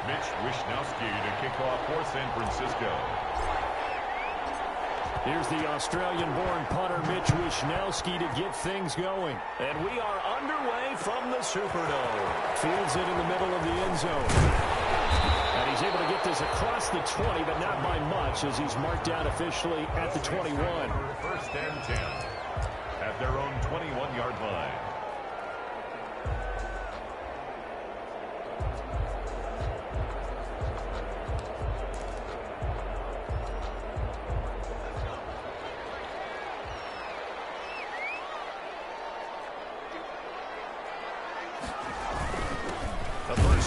Mitch Wishnowsky to kick off for San Francisco. Here's the Australian-born punter Mitch Wishnowsky to get things going. And we are underway from the Superdome. Fields it in the middle of the end zone. And he's able to get this across the 20, but not by much, as he's marked down officially at the 21. First and 10 at their own 21-yard line.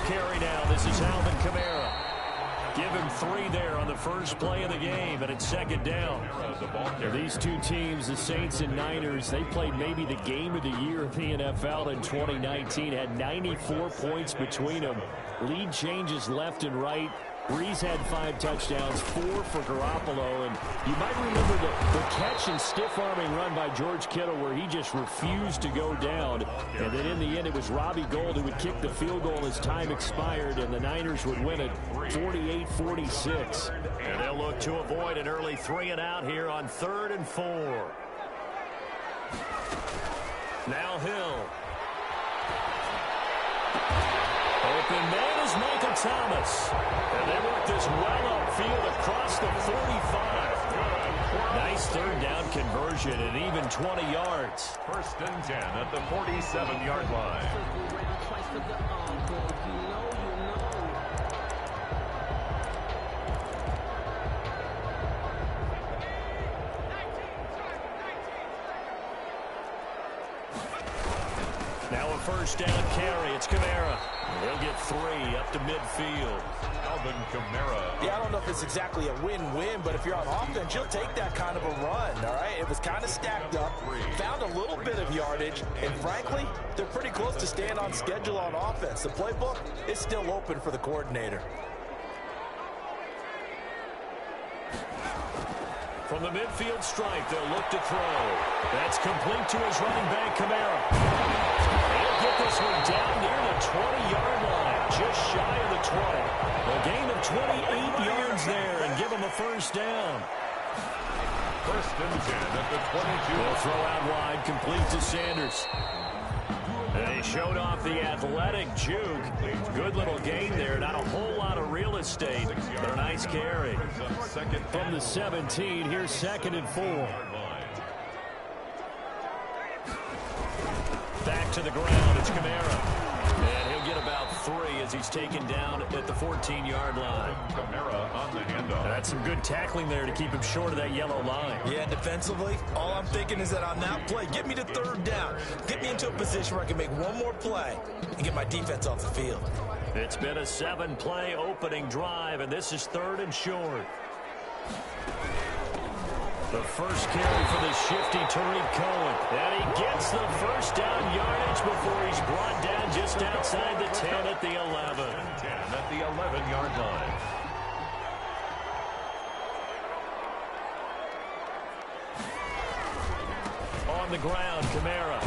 Carry now. This is Alvin Kamara. Give him 3 there on the first play of the game, and it's second down. These two teams, the Saints and Niners, they played maybe the game of the year of the NFL in 2019. Had 94 points between them. Lead changes left and right. Breeze had 5 touchdowns, 4 for Garoppolo, and you might remember the catch and stiff-arming run by George Kittle where he just refused to go down, and then in the end it was Robbie Gould who would kick the field goal as time expired, and the Niners would win it 48-46. And they'll look to avoid an early 3-and-out here on 3rd and 4. Now Hill. Open man is Michael Thomas. And they work this well upfield across the 45. Nice third down conversion and even 20 yards. First and 10 at the 47-yard line. Now a first down carry. It's Kamara. They'll get 3 up to midfield. Alvin Kamara. Yeah, I don't know if it's exactly a win-win, but if you're on offense, you'll take that kind of a run, all right? It was kind of stacked up, found a little bit of yardage, and frankly, they're pretty close to staying on schedule on offense. The playbook is still open for the coordinator. From the midfield stripe, they'll look to throw. That's complete to his running back, Kamara. They'll get this one down near the 20-yard line, just shy of the 20. A gain of 28 yards there and give them a first down. First and 10 at the 22. They'll throw out wide, complete to Sanders. And they showed off the athletic juke. Good little gain there. Not a whole lot of real estate, but a nice carry. From the 17, here's 2nd and 4. Back to the ground, it's Kamara. And he'll get about 3 as he's taken down at the 14-yard line. Kamara on the handoff. That's some good tackling there to keep him short of that yellow line. Yeah, defensively, all I'm thinking is that on that play, get me to 3rd down. Get me into a position where I can make one more play and get my defense off the field. It's been a 7-play opening drive, and this is 3rd and short. The first carry for the shifty Tariq Cohen. And he gets the first down yardage before he's brought down just outside the 10 at the 11. 10 at the 11-yard line. On the ground, Kamara.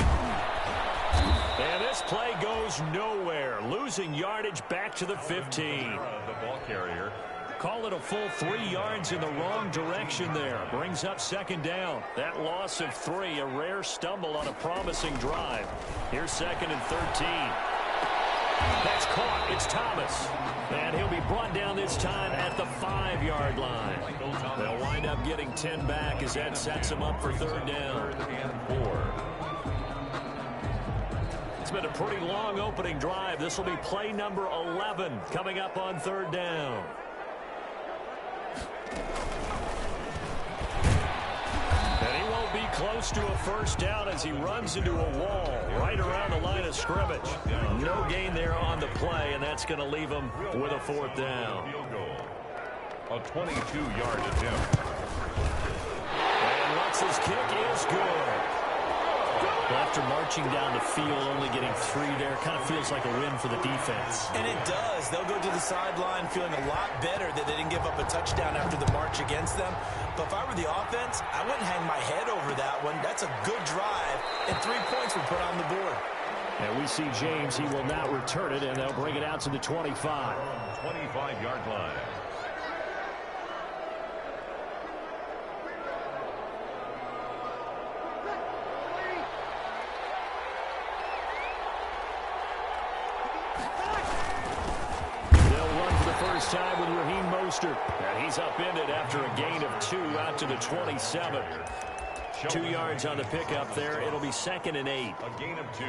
And this play goes nowhere. Losing yardage back to the 15. The ball carrier. Call it a full 3 yards in the wrong direction there. Brings up 2nd down. That loss of 3, a rare stumble on a promising drive. Here's 2nd and 13. That's caught. It's Thomas. And he'll be brought down this time at the 5-yard line. They'll wind up getting 10 back as that sets him up for 3rd down. 3rd and 4. It's been a pretty long opening drive. This will be play number 11 coming up on 3rd down. And he won't be close to a first down as he runs into a wall right around the line of scrimmage. No gain there on the play, and that's going to leave him with a 4th down. Field goal. A 22-yard attempt. And Lutz's kick is good. Well, after marching down the field, only getting 3 there, kind of feels like a win for the defense. And it does. They'll go to the sideline feeling a lot better that they didn't give up a touchdown after the march against them. But if I were the offense, I wouldn't hang my head over that one. That's a good drive, and 3 points were put on the board. And we see James. He will not return it, and they'll bring it out to the 25. 25-yard line. First time with Raheem Mostert. And he's upended after a gain of 2 out to the 27. 2 yards on the pickup there. It'll be 2nd and 8. A gain of 2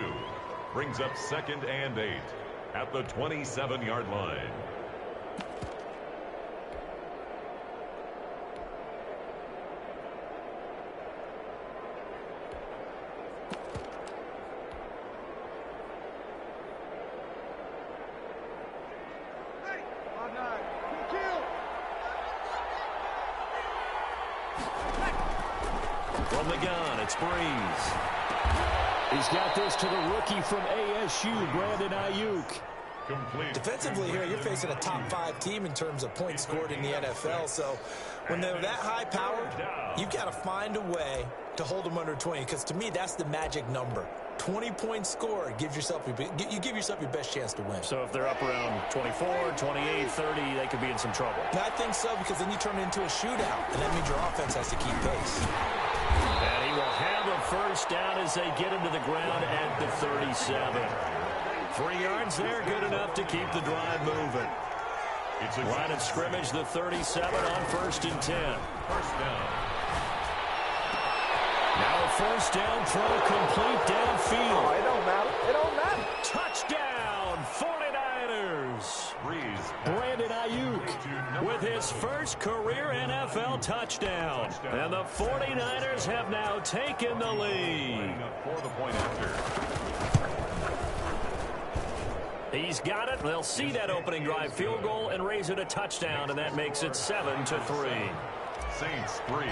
brings up 2nd and 8 at the 27-yard line. From the gun, it's Breeze. He's got this to the rookie from ASU, Brandon Ayuk. Complete. Defensively here, you're facing a top 5 team in terms of points scored in the NFL. So when they're that high powered, you've got to find a way to hold them under 20. Because to me, that's the magic number. 20 points scored, you give yourself your best chance to win. So if they're up around 24, 28, 30, they could be in some trouble. I think so, because then you turn it into a shootout, and that means your offense has to keep pace. And he will have a first down as they get him to the ground at the 37. 3 yards there, good enough to keep the drive moving. It's a line of scrimmage, the 37 on 1st and 10. First down. Now a first down throw complete downfield. Oh, it don't matter. It don't matter. Touchdown, 49ers. Breeze. Brandon Ayuk with his first career NFL touchdown. And the 49ers have now taken the lead. For the point after. He's got it. They'll see that opening drive field goal and raise it a touchdown, and that makes it 7-3. Saints 3.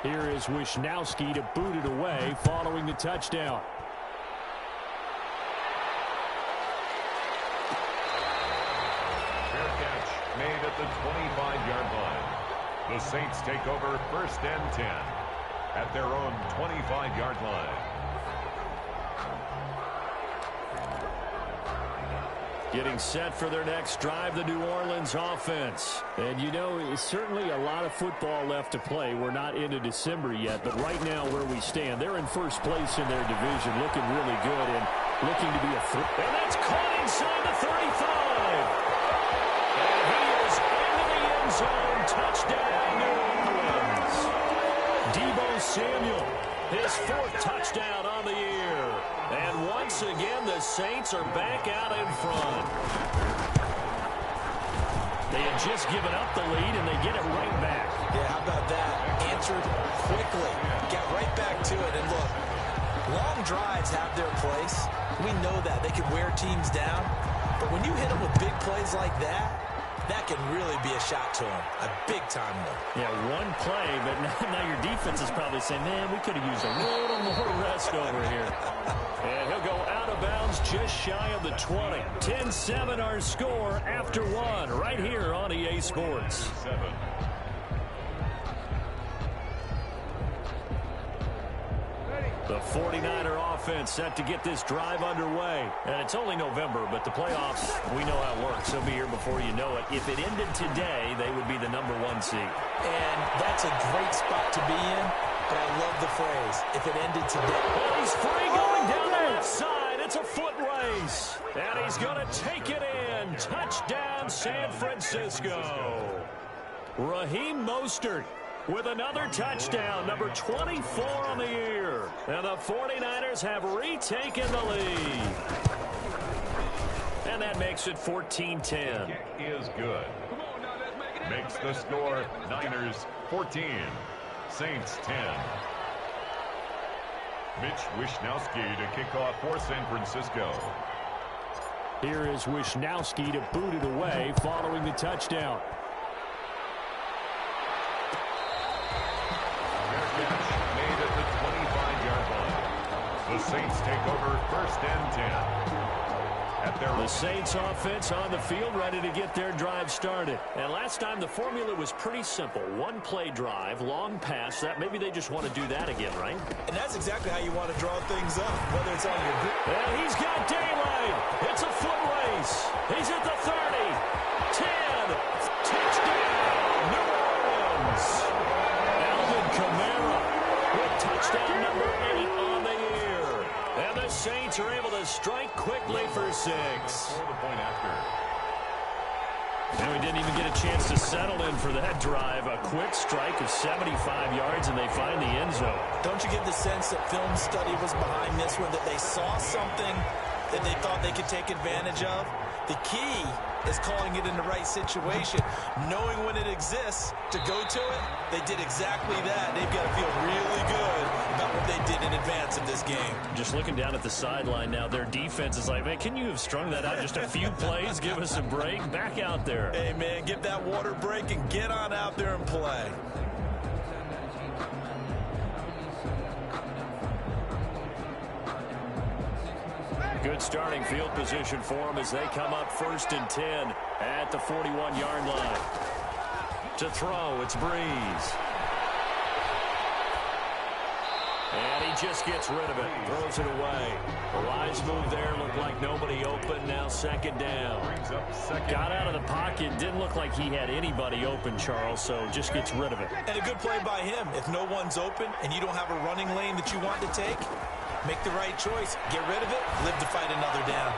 Here is Wisnowski to boot it away following the touchdown. Fair catch made at the 25-yard line. The Saints take over 1st and 10 at their own 25-yard line. Getting set for their next drive, the New Orleans offense. And you know, it's certainly a lot of football left to play. We're not into December yet, but right now where we stand, they're in first place in their division, looking really good and looking to be a threat. And that's caught inside the 35. And he is into the end zone. Touchdown, New Orleans. Deebo Samuel, his 4th touchdown on the year. And once again, the Saints are back out in front. They had just given up the lead, and they get it right back. Yeah, how about that? Answered quickly. Got right back to it. And look, long drives have their place. We know that. They can wear teams down. But when you hit them with big plays like that, that can really be a shot to them. A big-time one. Yeah, one play, but now your defense is probably saying, man, we could have used a little more rest over here. And he'll go out of bounds just shy of the 20. 10-7 our score after 1 right here on EA Sports. 7. The 49er offense set to get this drive underway. And it's only November, but the playoffs, we know how it works. They'll be here before you know it. If it ended today, they would be the number 1 seed. And that's a great spot to be in, but I love the phrase, if it ended today. And he's free going down the left side. It's a foot race. And he's going to take it in. Touchdown, San Francisco. Raheem Mostert with another touchdown, number 24 on the year. And the 49ers have retaken the lead. And that makes it 14-10. Kick is good. Makes the score Niners 14, Saints 10. Mitch Wisnowski to kick off for San Francisco. Here is Wisnowski to boot it away following the touchdown. Made at the 25-yard line. The Saints take over 1st and 10 The Saints offense on the field, ready to get their drive started. And last time the formula was pretty simple. One play drive, long pass. That maybe they just want to do that again, right? And that's exactly how you want to draw things up, whether it's on your group. And he's got daylight. It's a foot race. He's at the 30, 10, touchdown, New Orleans. Alvin Kamara with touchdown number 8 on the year. And the Saints are able to strike quickly for 6. And we didn't even get a chance to settle in for that drive. A quick strike of 75 yards, and they find the end zone. Don't you get the sense that film study was behind this one, that they saw something that they thought they could take advantage of? The key is calling it in the right situation, knowing when it exists to go to it. They did exactly that. They've got to feel really good about what they did in advance of this game. Just looking down at the sideline now, their defense is like, man, can you have strung that out just a few plays? Give us a break. Back out there. Hey, man, get that water break and get on out there and play. Good starting field position for them as they come up 1st and 10 at the 41-yard line. To throw, it's Breeze. And he just gets rid of it, throws it away. The wise move there, looked like nobody open, now 2nd down. Got out of the pocket, didn't look like he had anybody open, Charles, so just gets rid of it. And a good play by him. If no one's open and you don't have a running lane that you want to take, make the right choice. Get rid of it. Live to fight another down.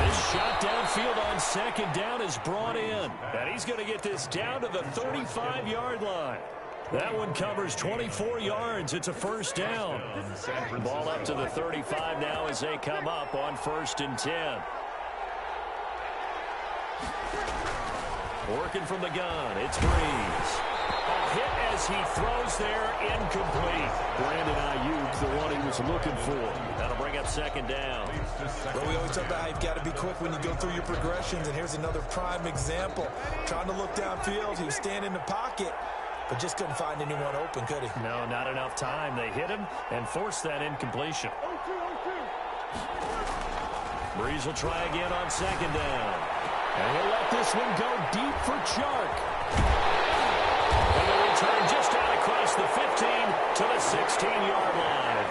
This shot downfield on 2nd down is brought in. And he's going to get this down to the 35-yard line. That one covers 24 yards. It's a 1st down. Ball up to the 35 now as they come up on 1st and 10. Working from the gun. It's Breeze. A hit as he throws there, incomplete. Brandon Ayuk, the one he was looking for. That'll bring up 2nd down. Well, we always talk about how you've got to be quick when you go through your progressions, and here's another prime example. Trying to look downfield, he was standing in the pocket, but just couldn't find anyone open, could he? No, not enough time. They hit him and forced that incompletion. Breeze will try again on 2nd down. And he'll let this one go deep for Chark. And the return just out across the 15 to the 16-yard line.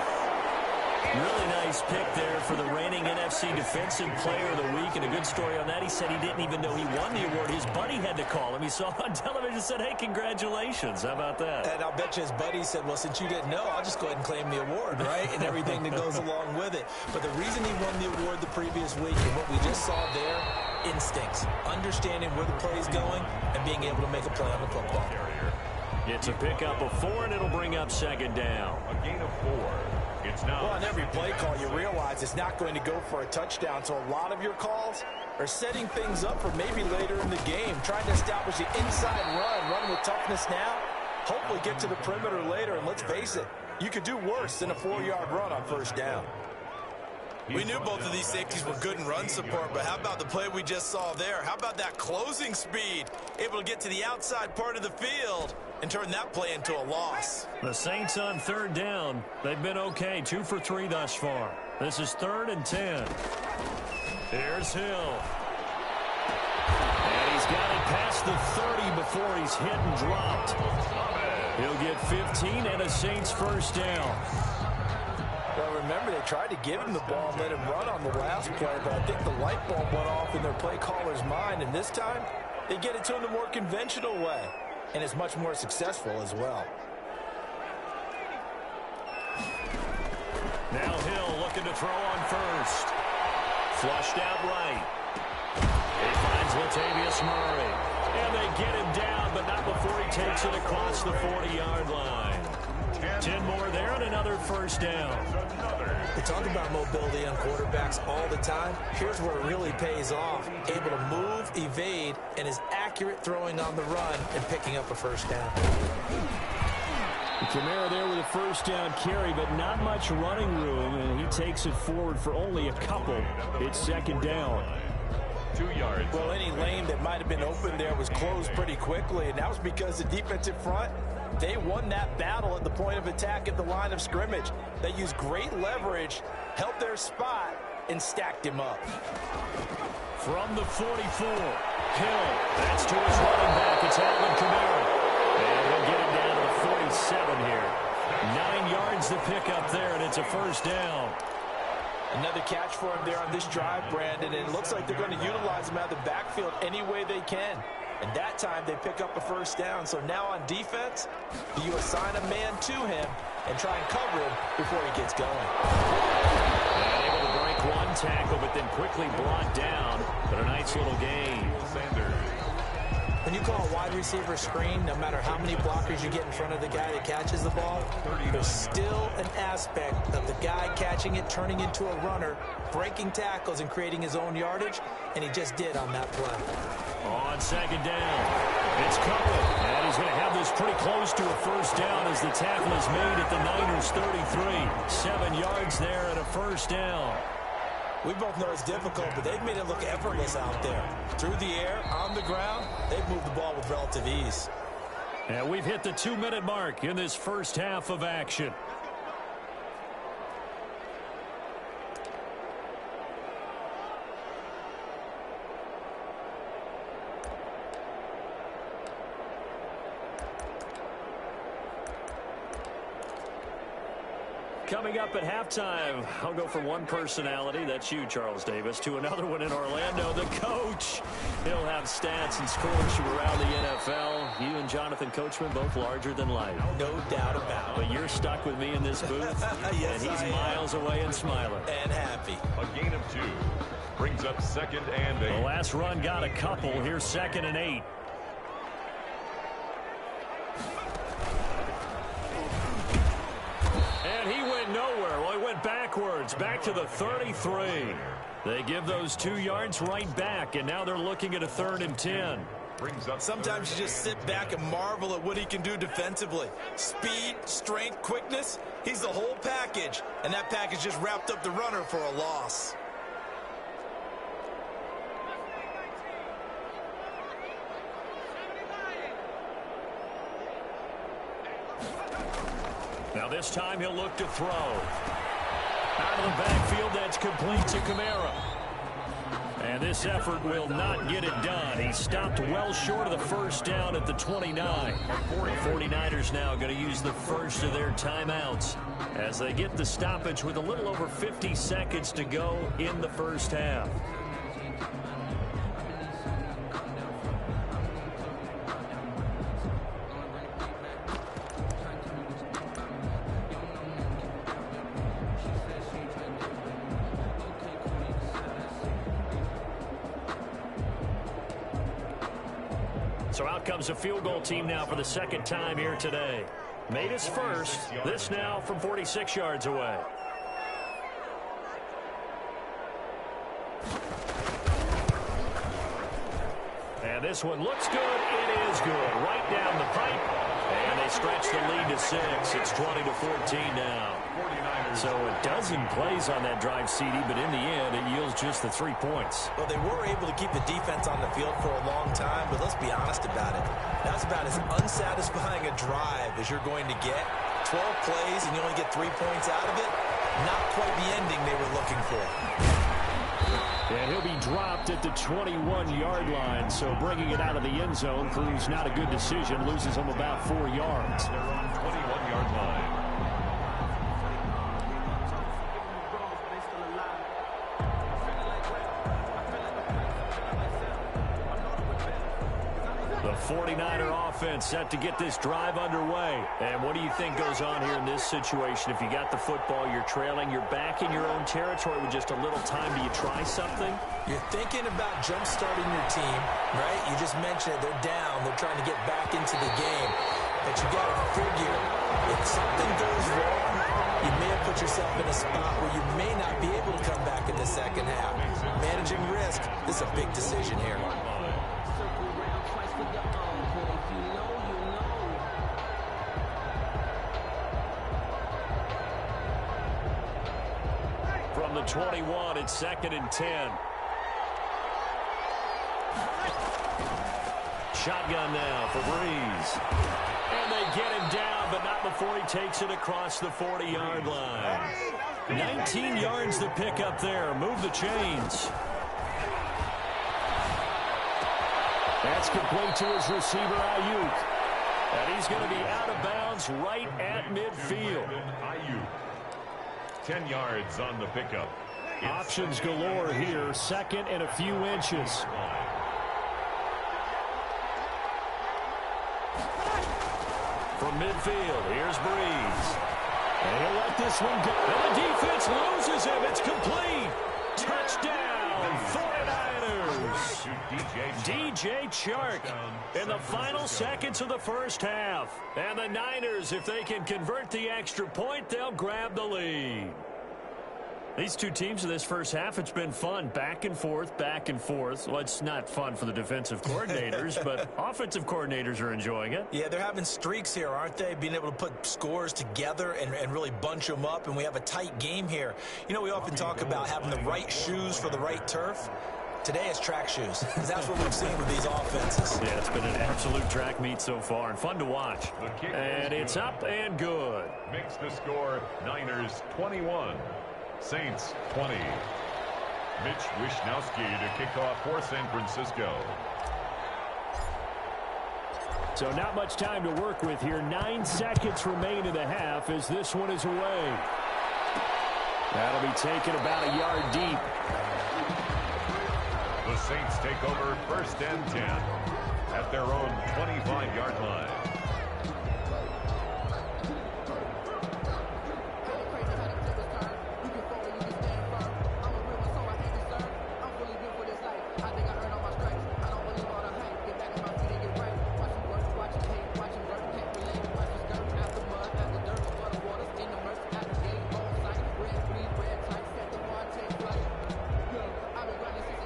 Really nice pick there for the reigning NFC Defensive Player of the Week. And a good story on that, he said he didn't even know he won the award. His buddy had to call him. He saw it on television and said, hey, congratulations. How about that? And I'll bet you his buddy said, well, since you didn't know, I'll just go ahead and claim the award, right? And everything that goes along with it. But the reason he won the award the previous week and what we just saw there, instincts, understanding where the play is going and being able to make a play on the football. It's a pickup of 4, and it'll bring up 2nd down. A gain of 4. It's now. Well, on every play call, you realize it's not going to go for a touchdown. So a lot of your calls are setting things up for maybe later in the game, trying to establish the inside run with toughness now. Hopefully get to the perimeter later, and let's face it, you could do worse than a 4-yard run on 1st down. We knew both of these safeties were good in run support, but how about the play we just saw there? How about that closing speed? Able to get to the outside part of the field and turn that play into a loss. The Saints on 3rd down. They've been okay, 2 for 3 thus far. This is 3rd and 10. Here's Hill. And he's got it past the 30 before he's hit and dropped. He'll get 15 and a Saints 1st down. Well, remember, they tried to give him the ball and let him run on the last play, but I think the light bulb went off in their play caller's mind, and this time they get it to him the more conventional way, and it's much more successful as well. Now Hill looking to throw on 1st. Flushed out right. He finds Latavius Murray, and they get him down, but not before he takes it across the 40-yard line. 10 more there and another 1st down. We talk about mobility on quarterbacks all the time. Here's where it really pays off. Able to move, evade, and is accurate throwing on the run and picking up a 1st down. Kamara there with a 1st down carry, but not much running room, and he takes it forward for only a couple. It's 2nd down. 2 yards. Well, any lane that might have been open there was closed pretty quickly, and that was because the defensive front, they won that battle at the point of attack at the line of scrimmage. They used great leverage, held their spot, and stacked him up. From the 44, Hill. That's to his running back. It's Alvin Kamara. And he'll get him down to the 47 here. 9 yards to pick up there, and it's a first down. Another catch for him there on this drive, Brandon, and it looks like they're going to utilize him out of the backfield any way they can. And that time, they pick up a first down. So now on defense, you assign a man to him and try and cover him before he gets going. And able to break one tackle, but then quickly brought down. But a nice little gain. Sanders. When you call a wide receiver screen, no matter how many blockers you get in front of the guy that catches the ball, there's still an aspect of the guy catching it, turning into a runner, breaking tackles and creating his own yardage, and he just did on that play. On second down, it's Cohen, and he's going to have this pretty close to a first down as the tackle is made at the Niners' 33. 7 yards there and a first down. We both know it's difficult, but they've made it look effortless out there. Through the air, on the ground, they've moved the ball with relative ease. And we've hit the 2-minute mark in this first half of action. Coming up at halftime, I'll go from one personality, that's you, Charles Davis, to another one in Orlando, the coach. He'll have stats and scores from around the NFL. You and Jonathan Coachman, both larger than life. No doubt about it. But you're stuck with me in this booth, yes, and he's miles away and smiling. And happy. A gain of 2 brings up 2nd and 8. The last run got a couple. Here's 2nd and 8. And he went nowhere. Well, he went backwards, back to the 33. They give those 2 yards right back, and now they're looking at a 3rd and 10. Sometimes you just sit back and marvel at what he can do defensively. Speed, strength, quickness, he's the whole package. And that package just wrapped up the runner for a loss. Now this time he'll look to throw. Out of the backfield, that's complete to Kamara. And this effort will not get it done. He stopped well short of the first down at the 29. The 49ers now going to use the first of their timeouts as they get the stoppage with a little over 50 seconds to go in the first half. So out comes a field goal team now for the 2nd time here today. Made his first. This now from 46 yards away. And this one looks good. It is good. Right down the pipe. And they stretch the lead to 6. It's 20-14 now. So a dozen plays on that drive, CD, but in the end, it yields just the 3 points. Well, they were able to keep the defense on the field for a long time, but let's be honest about it. That's about as unsatisfying a drive as you're going to get. 12 plays and you only get 3 points out of it. Not quite the ending they were looking for. And he'll be dropped at the 21-yard line, so bringing it out of the end zone proves not a good decision. Loses him about 4 yards. They're on 21-yard line. The 49er offense set to get this drive underway. And what do you think goes on here in this situation? If you got the football, you're trailing, you're back in your own territory with just a little time. Do you try something? You're thinking about jump-starting your team, right? You just mentioned it. They're down. They're trying to get back into the game. But you got to figure, if something goes wrong, you may have put yourself in a spot where you may not be able to come back in the second half. Managing risk, this is a big decision here. From the 21, it's 2nd and 10. Shotgun now for Breeze. And they get him down, but not before he takes it across the 40-yard line. 19 yards to pick up there. Move the chains. That's complete to his receiver, Ayuk. And he's going to be out of bounds right at midfield. Ayuk. 10 yards on the pickup. Options galore here. Second and a few inches. From midfield, here's Breeze. And he'll let this one go. And the defense loses him. It's complete. Touchdown, 49ers. DJ Chark in the final seconds of the first half. And the Niners, if they can convert the extra point, they'll grab the lead. These two teams in this first half, it's been fun. Back and forth, back and forth. Well, it's not fun for the defensive coordinators, but offensive coordinators are enjoying it. Yeah, they're having streaks here, aren't they? Being able to put scores together and really bunch them up, and we have a tight game here. You know, we often talk about having the right shoes for the right turf. Today it's track shoes. That's what we've seen with these offenses. Yeah, it's been an absolute track meet so far and fun to watch. And it's up and good. Makes the score Niners 21. Saints 20. Mitch Wishnowsky to kick off for San Francisco. So not much time to work with here. 9 seconds remain in the half as this one is away. That'll be taken about a yard deep. The Saints take over first and 10 at their own 25-yard line.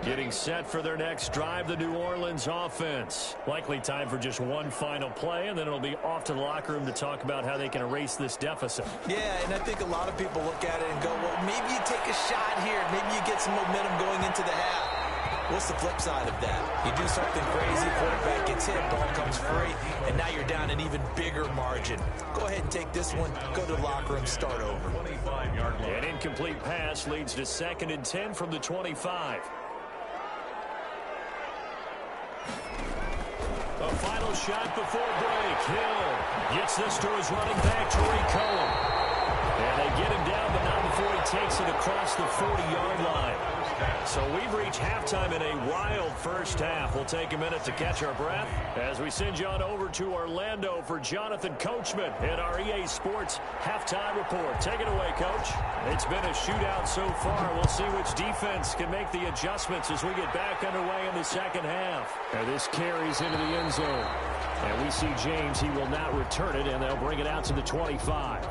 Getting set for their next drive, the New Orleans offense. Likely time for just one final play, and then it'll be off to the locker room to talk about how they can erase this deficit. Yeah, and I think a lot of people look at it and go, well, maybe you take a shot here. Maybe you get some momentum going into the half. What's the flip side of that? You do something crazy, quarterback gets hit, ball comes free, and now you're down an even bigger margin. Go ahead and take this one, go to the locker room, start over. 25-yard line. An incomplete pass leads to 2nd and 10 from the 25. A final shot before break. Hill gets this to his running back, Tariq Cohen. And they get him down, but not before he takes it across the 40-yard line. So we've reached halftime in a wild first half. We'll take a minute to catch our breath as we send you on over to Orlando for Jonathan Coachman in our EA Sports Halftime Report. Take it away, Coach. It's been a shootout so far. We'll see which defense can make the adjustments as we get back underway in the second half. And this carries into the end zone. And we see James. He will not return it, and they'll bring it out to the 25.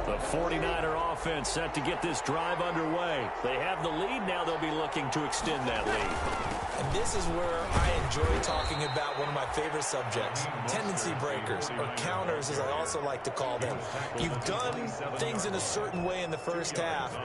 The 49er offense set to get this drive underway. They have the lead. Now they'll be looking to extend that lead. And this is where I enjoy talking about one of my favorite subjects, tendency breakers, or counters as I also like to call them. You've done things in a certain way in the first half,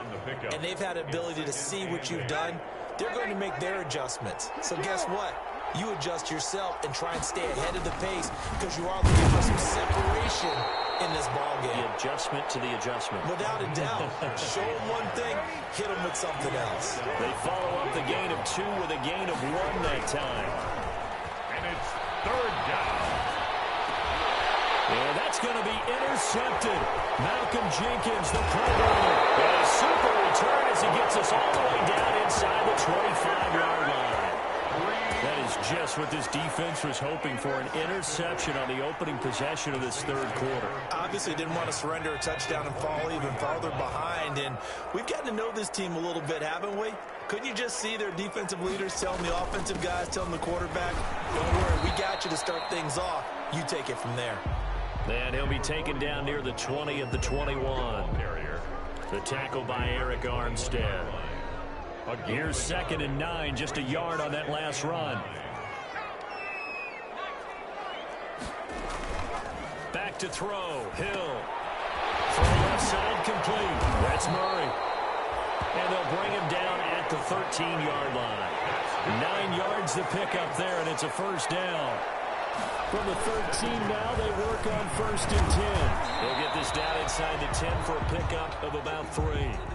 and they've had the ability to see what you've done. They're going to make their adjustments. So guess what? You adjust yourself and try and stay ahead of the pace because you are looking for some separation in this ball game. The adjustment to the adjustment. Without a doubt. Show them one thing, hit them with something else. They follow up the gain of 2 with a gain of 1 that time. And it's 3rd down. And that's going to be intercepted. Malcolm Jenkins, the playmaker. And a super return as he gets us all the way down inside the 25-yard line. That is just what this defense was hoping for, an interception on the opening possession of this third quarter. Obviously didn't want to surrender a touchdown and fall even farther behind, and we've gotten to know this team a little bit, haven't we? Couldn't you just see their defensive leaders telling the offensive guys, telling the quarterback, don't worry, we got you to start things off. You take it from there. And he'll be taken down near the 20 at the 21. The tackle by Eric Armstead. Here's 2nd and 9, just a yard on that last run. Back to throw, Hill. From the left side, complete. That's Murray. And they'll bring him down at the 13-yard line. 9 yards to pick up there, and it's a first down. From the 13 now, they work on 1st and 10. They'll get this down inside the 10 for a pickup of about 3.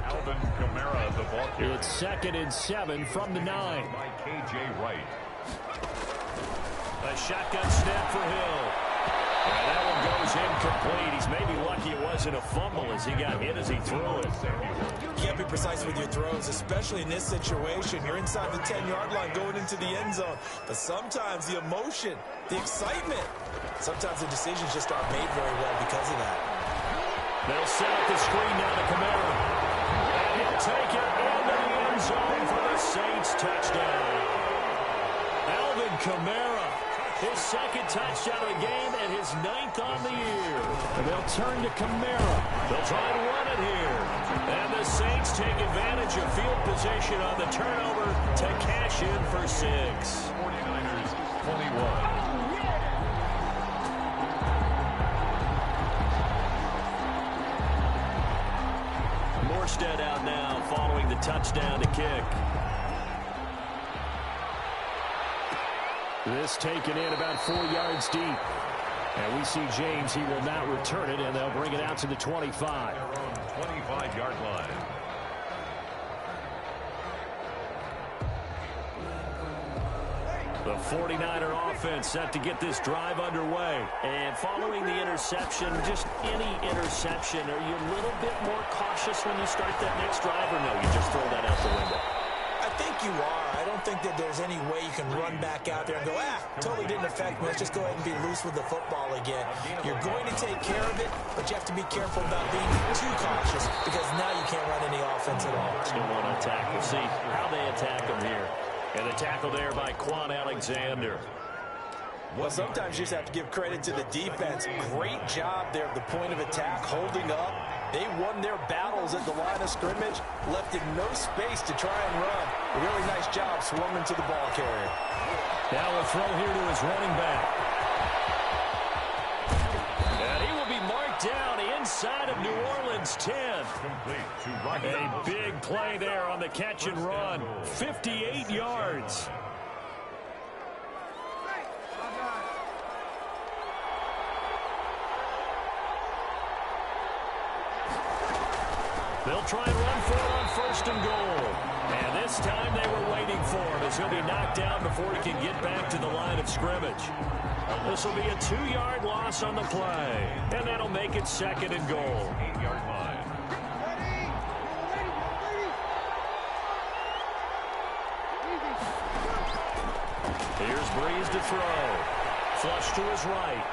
Alvin Kamara, the ball carrier. It's 2nd and 7 from the 9. By K.J. Wright. A shotgun snap for Hill. And that one goes incomplete. He's maybe lucky it wasn't a fumble as he got hit as he threw it. You can't be precise with your throws, especially in this situation. You're inside the 10-yard line going into the end zone. But sometimes the emotion, the excitement, sometimes the decisions just aren't made very well because of that. They'll set up the screen now to Kamara. And he'll take it into the end zone for the Saints touchdown. Alvin Kamara. His 2nd touchdown of the game and his 9th on the year. And they'll turn to Kamara. They'll try and run it here. And the Saints take advantage of field position on the turnover to cash in for 6. 49ers 21. Morstead out now following the touchdown to kick. This taken in about 4 yards deep. And we see James. He will not return it, and they'll bring it out to the 25. Their own 25-yard line. The 49er offense set to get this drive underway. And following the interception, just any interception, are you a little bit more cautious when you start that next drive, or no, you just throw that out the window? I think you are. I don't think that there's any way you can run back out there and go, totally didn't affect me. Let's just go ahead and be loose with the football again. You're going to take care of it, but you have to be careful about being too cautious because now you can't run any offense at all. Still want to attack. We'll see how they attack them here. And the tackle there by Quan Alexander. Well, sometimes you just have to give credit to the defense. Great job there at the point of attack, holding up. They won their battles at the line of scrimmage, left in no space to try and run. A really nice job swarming to the ball carrier. Now a throw here to his running back. And he will be marked down inside of New Orleans 10. Complete to Rocky. A big play there on the catch and run. 58 yards. They'll try and run for it on 1st and goal. And this time they were waiting for him as he'll be knocked down before he can get back to the line of scrimmage. This will be a 2-yard loss on the play. And that'll make it 2nd and goal. 8-yard line. Here's Breeze to throw. Flush to his right.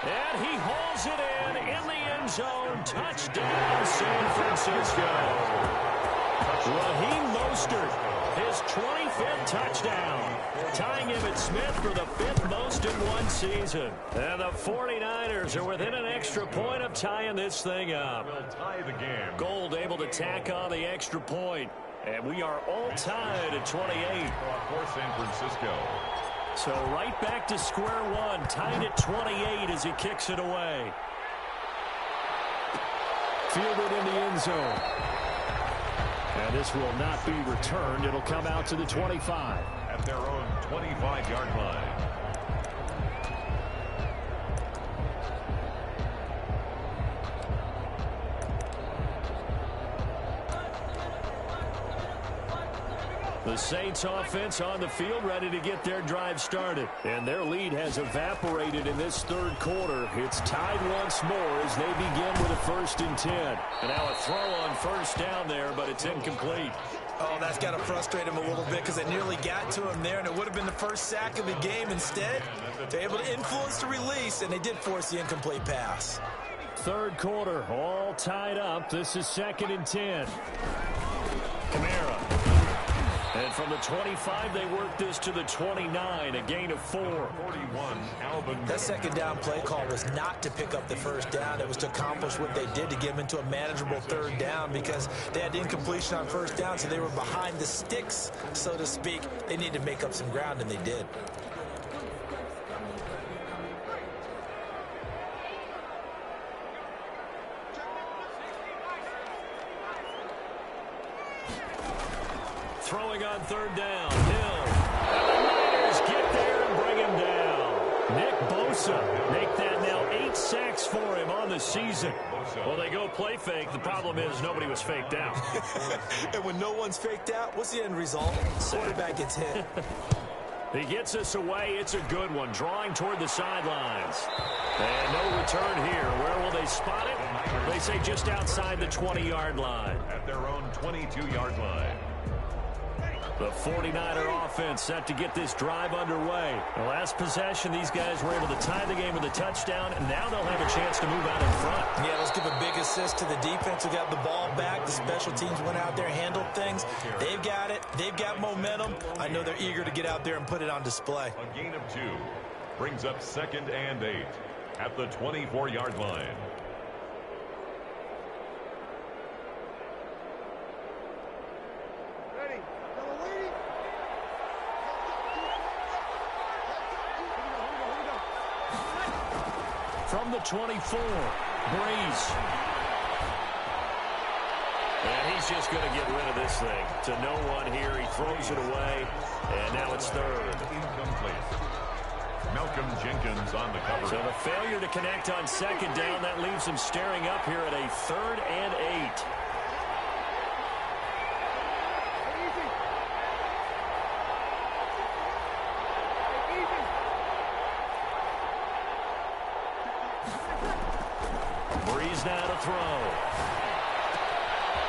And he hauls it in the end zone. Touchdown, San Francisco. Raheem Mostert, his 25th touchdown, tying Emmitt Smith for the 5th most in one season. And the 49ers are within an extra point of tying this thing up. Will tie the game. Gold able to tack on the extra point. And we are all tied at 28. For San Francisco. So right back to square one, tied at 28 as he kicks it away. Fielded in the end zone. And this will not be returned. It'll come out to the 25. At their own 25-yard line. The Saints offense on the field ready to get their drive started. And their lead has evaporated in this 3rd quarter. It's tied once more as they begin with a 1st and 10. And now a throw on 1st down there, but it's incomplete. Oh, that's got to frustrate him a little bit because it nearly got to him there, and it would have been the first sack of the game. Instead, they're able to influence the release, and they did force the incomplete pass. 3rd quarter, all tied up. This is 2nd and 10. Kamara. And from the 25, they work this to the 29, a gain of 4. 41, Alvin. That 2nd down play call was not to pick up the 1st down. It was to accomplish what they did to get them into a manageable 3rd down because they had incompletion on 1st down, so they were behind the sticks, so to speak. They needed to make up some ground, and they did. throwing on third down. Hill. And the Niners get there and bring him down. Nick Bosa make that now 8 sacks for him on the season. Well, they go play fake. The problem is nobody was faked out. And when no one's faked out, what's the end result? Quarterback gets hit. He gets us away. It's a good one. Drawing toward the sidelines. And no return here. Where will they spot it? They say just outside the 20-yard line. At their own 22-yard line. The 49er offense set to get this drive underway. The last possession, these guys were able to tie the game with a touchdown, and now they'll have a chance to move out in front. Yeah, let's give a big assist to the defense who got the ball back. The special teams went out there and handled things. They've got it. They've got momentum. I know they're eager to get out there and put it on display. A gain of 2 brings up 2nd and 8 at the 24-yard line. From the 24, Breeze. And he's just going to get rid of this thing. To no one here. He throws it away. And now it's third. Incomplete. Malcolm Jenkins on the cover. So the failure to connect on 2nd down, that leaves him staring up here at a 3rd and 8. Breeze now to throw.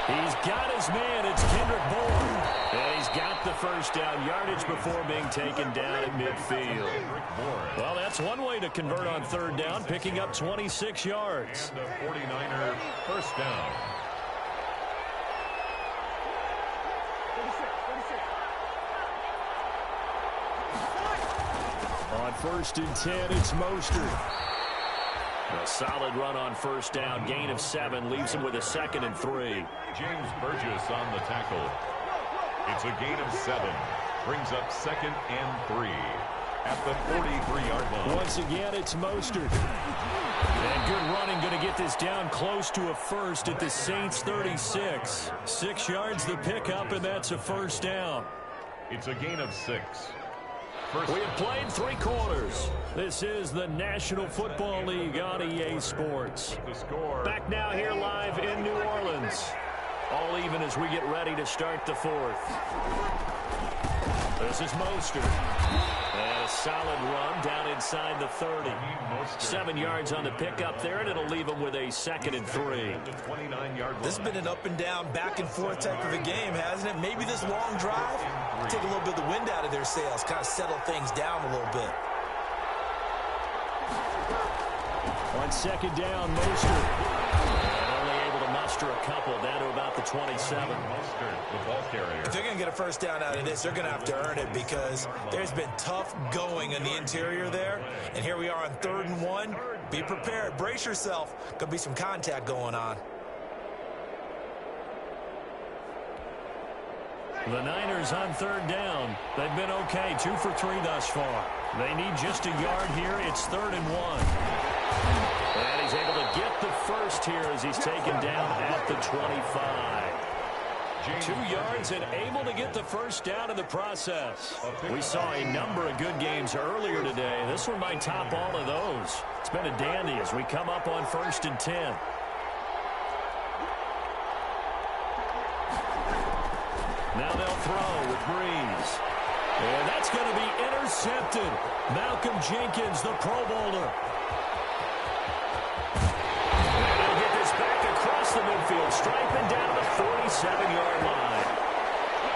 He's got his man. It's Kendrick Bourne. And he's got the first down yardage before being taken down at midfield. Well, that's one way to convert on 3rd down, picking up 26 yards. And the 49er first down. On 1st and 10, it's Mostert. A solid run on 1st down. Gain of 7 leaves him with a 2nd and 3. James Burgess on the tackle. It's a gain of 7. Brings up 2nd and 3 at the 43-yard line. Once again, it's Mostert. And good running, going to get this down close to a first at the Saints 36. 6 yards the pickup, and that's a 1st down. It's a gain of 6. We have played 3 quarters. This is the National Football League on EA Sports. The score. Back now here live in New Orleans. All even as we get ready to start the 4th. This is Mostert. And a solid run down inside the 30. 7 yards on the pickup there, and it'll leave him with a 2nd and 3. This has been an up and down, back and forth type of a game, hasn't it? Maybe this long drive, take a little bit of the wind out of their sails, kind of settle things down a little bit. On 2nd down, Mostert. Only able to muster a couple down to about the 27. The ball carrier. If they're going to get a first down out of this, they're going to have to earn it because there's been tough going in the interior there. And here we are on 3rd and 1. Be prepared. Brace yourself. Going to be some contact going on. The Niners on 3rd down. They've been okay. 2 for 3 thus far. They need just a yard here. It's 3rd and 1. And he's able to get the first here as he's taken down at the 25. 2 yards and able to get the first down in the process. We saw a number of good games earlier today. This one might top all of those. It's been a dandy as we come up on 1st and 10. Now they'll throw with Breeze. And that's going to be intercepted. Malcolm Jenkins, the Pro Bowler. And they'll get this back across the midfield, striping down the 47-yard line.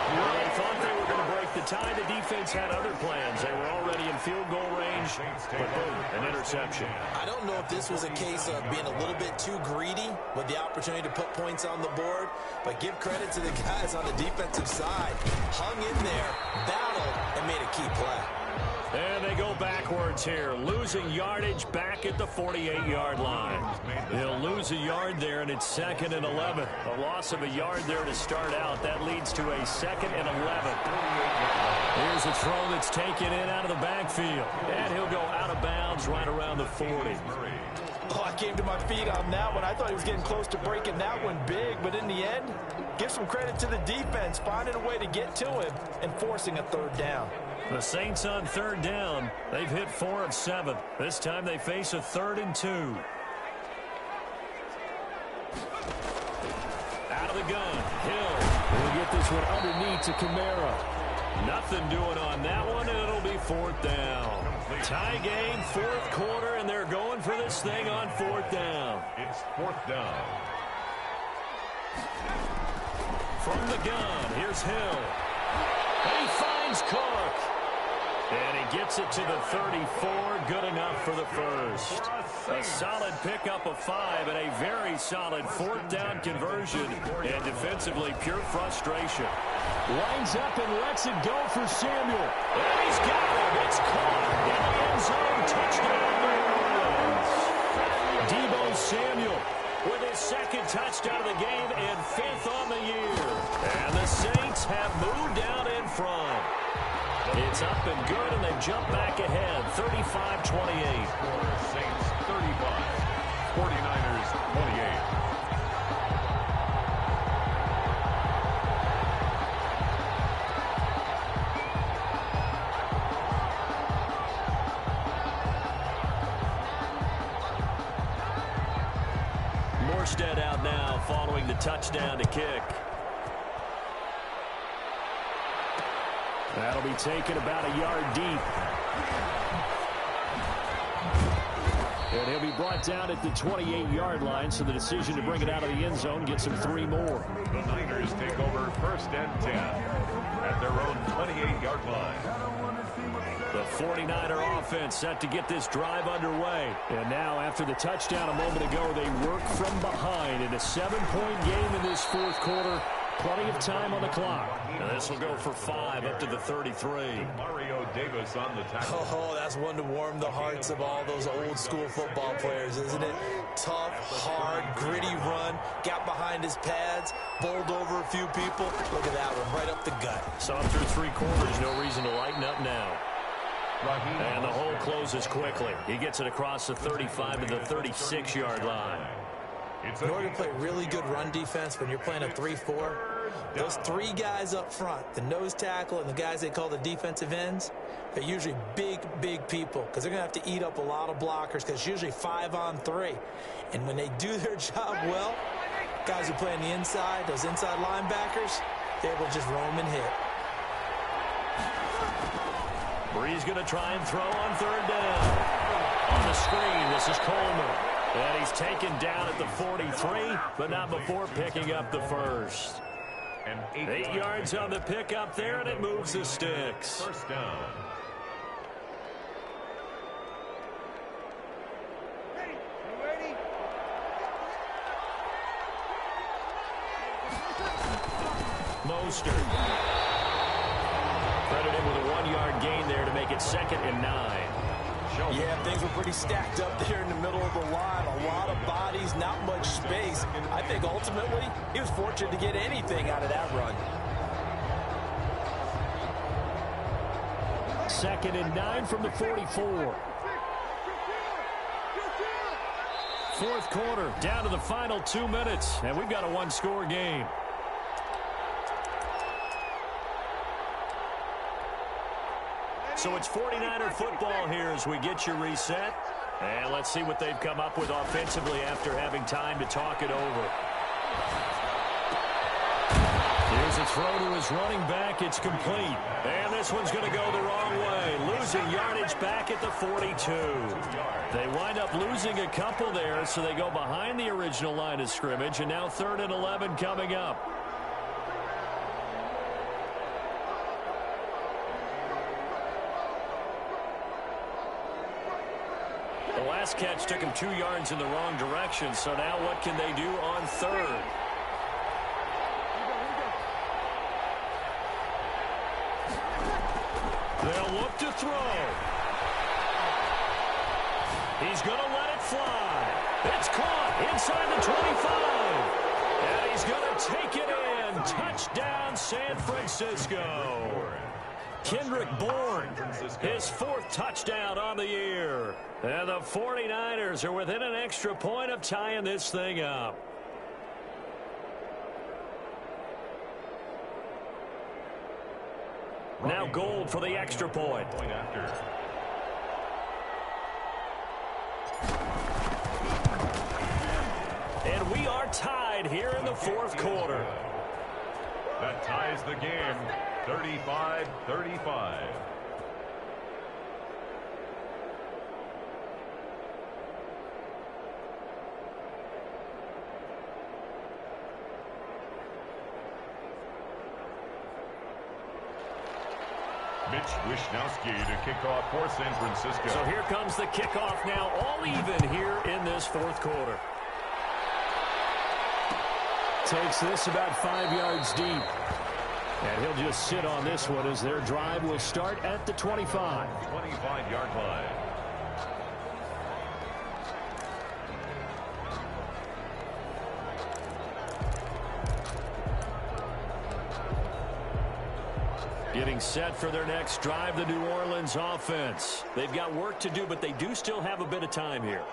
They thought they were going to break the tie. The defense had other plans. They were already in field goal range, but boom, an interception. I don't know if this was a case of being a little bit too greedy with the opportunity to put points on the board, but give credit to the guys on the defensive side. Hung in there, battled, and made a key play. And they go backwards here, losing yardage back at the 48-yard line. They'll lose a yard there, and it's 2nd and 11. A loss of a yard there to start out. That leads to a 2nd and 11. Here's a throw that's taken in out of the backfield. And he'll go out of bounds right around the 40. Oh, I came to my feet on that one. I thought he was getting close to breaking that one big, but in the end, give some credit to the defense, finding a way to get to him and forcing a third down. The Saints on third down. They've hit 4 of 7. This time they face a 3rd and 2. Out of the gun, Hill. We'll get this one underneath to Kamara. Nothing doing on that one, and it'll be 4th down. Tie game, 4th quarter, and they're going for this thing on 4th down. It's 4th down. From the gun, here's Hill. He finds Cook. And he gets it to the 34, good enough for the first. A solid pickup of 5 and a very solid 4th down conversion. And defensively, pure frustration. Lines up and lets it go for Samuel. And he's got it. It's caught in the end zone. Touchdown, New Orleans. Deebo Samuel with his 2nd touchdown of the game and 5th on the year. And the Saints have moved out in front. It's up and good, and they jump back ahead, 35-28. Saints 35, 49ers 28. Morstead out now following the touchdown to kick. That'll be taken about a yard deep. And he'll be brought down at the 28-yard line, so the decision to bring it out of the end zone gets him 3 more. The Niners take over 1st and 10 at their own 28-yard line. The 49er offense set to get this drive underway. And now, after the touchdown a moment ago, they work from behind in a 7-point game in this 4th quarter. Plenty of time on the clock. And this will go for 5 up to the 33. Mario Davis on the tackle. Oh, that's one to warm the hearts of all those old school football players, isn't it? Tough, hard, gritty run. Got behind his pads, bowled over a few people. Look at that one, right up the gut. Saw through 3 quarters, no reason to lighten up now. And the hole closes quickly. He gets it across the 35 to the 36-yard line. In order to play really good run defense when you're playing a 3-4, those 3 guys up front, the nose tackle and the guys they call the defensive ends, they're usually big, big people because they're going to have to eat up a lot of blockers because it's usually 5 on 3. And when they do their job well, guys who play on the inside, those inside linebackers, they're able to just roam and hit. Bree's going to try and throw on 3rd down. On the screen, this is Coleman. And he's taken down at the 43, but not before picking up the first. And 8 yards on the pickup there, and it moves the sticks. 1st down. Mostert. Credited with a 1-yard gain there to make it 2nd and 9. Yeah, things were pretty stacked up there in the middle of the line. A lot of bodies, not much space. I think ultimately he was fortunate to get anything out of that run. 2nd and 9 from the 44. 4th quarter, down to the final 2 minutes, and we've got a 1-score game. So it's 49er football here as we get you reset. And let's see what they've come up with offensively after having time to talk it over. Here's a throw to his running back. It's complete. And this one's going to go the wrong way. Losing yardage back at the 42. They wind up losing a couple there, so they go behind the original line of scrimmage. And now 3rd and 11 coming up. The last catch took him 2 yards in the wrong direction, so now what can they do on 3rd? They'll look to throw. He's going to let it fly. It's caught inside the 25. And he's going to take it in. Touchdown, San Francisco. Kendrick Bourne, his 4th touchdown on the year. And the 49ers are within an extra point of tying this thing up. Now Gold for the extra point. And we are tied here in the 4th quarter. That ties the game, 35-35. Mitch Wishnowski to kick off for San Francisco. So here comes the kickoff now, all even here in this 4th quarter. Takes this about 5 yards deep. And he'll just sit on this one as their drive will start at the 25. 25-yard line. Getting set for their next drive, the New Orleans offense. They've got work to do, but they do still have a bit of time here.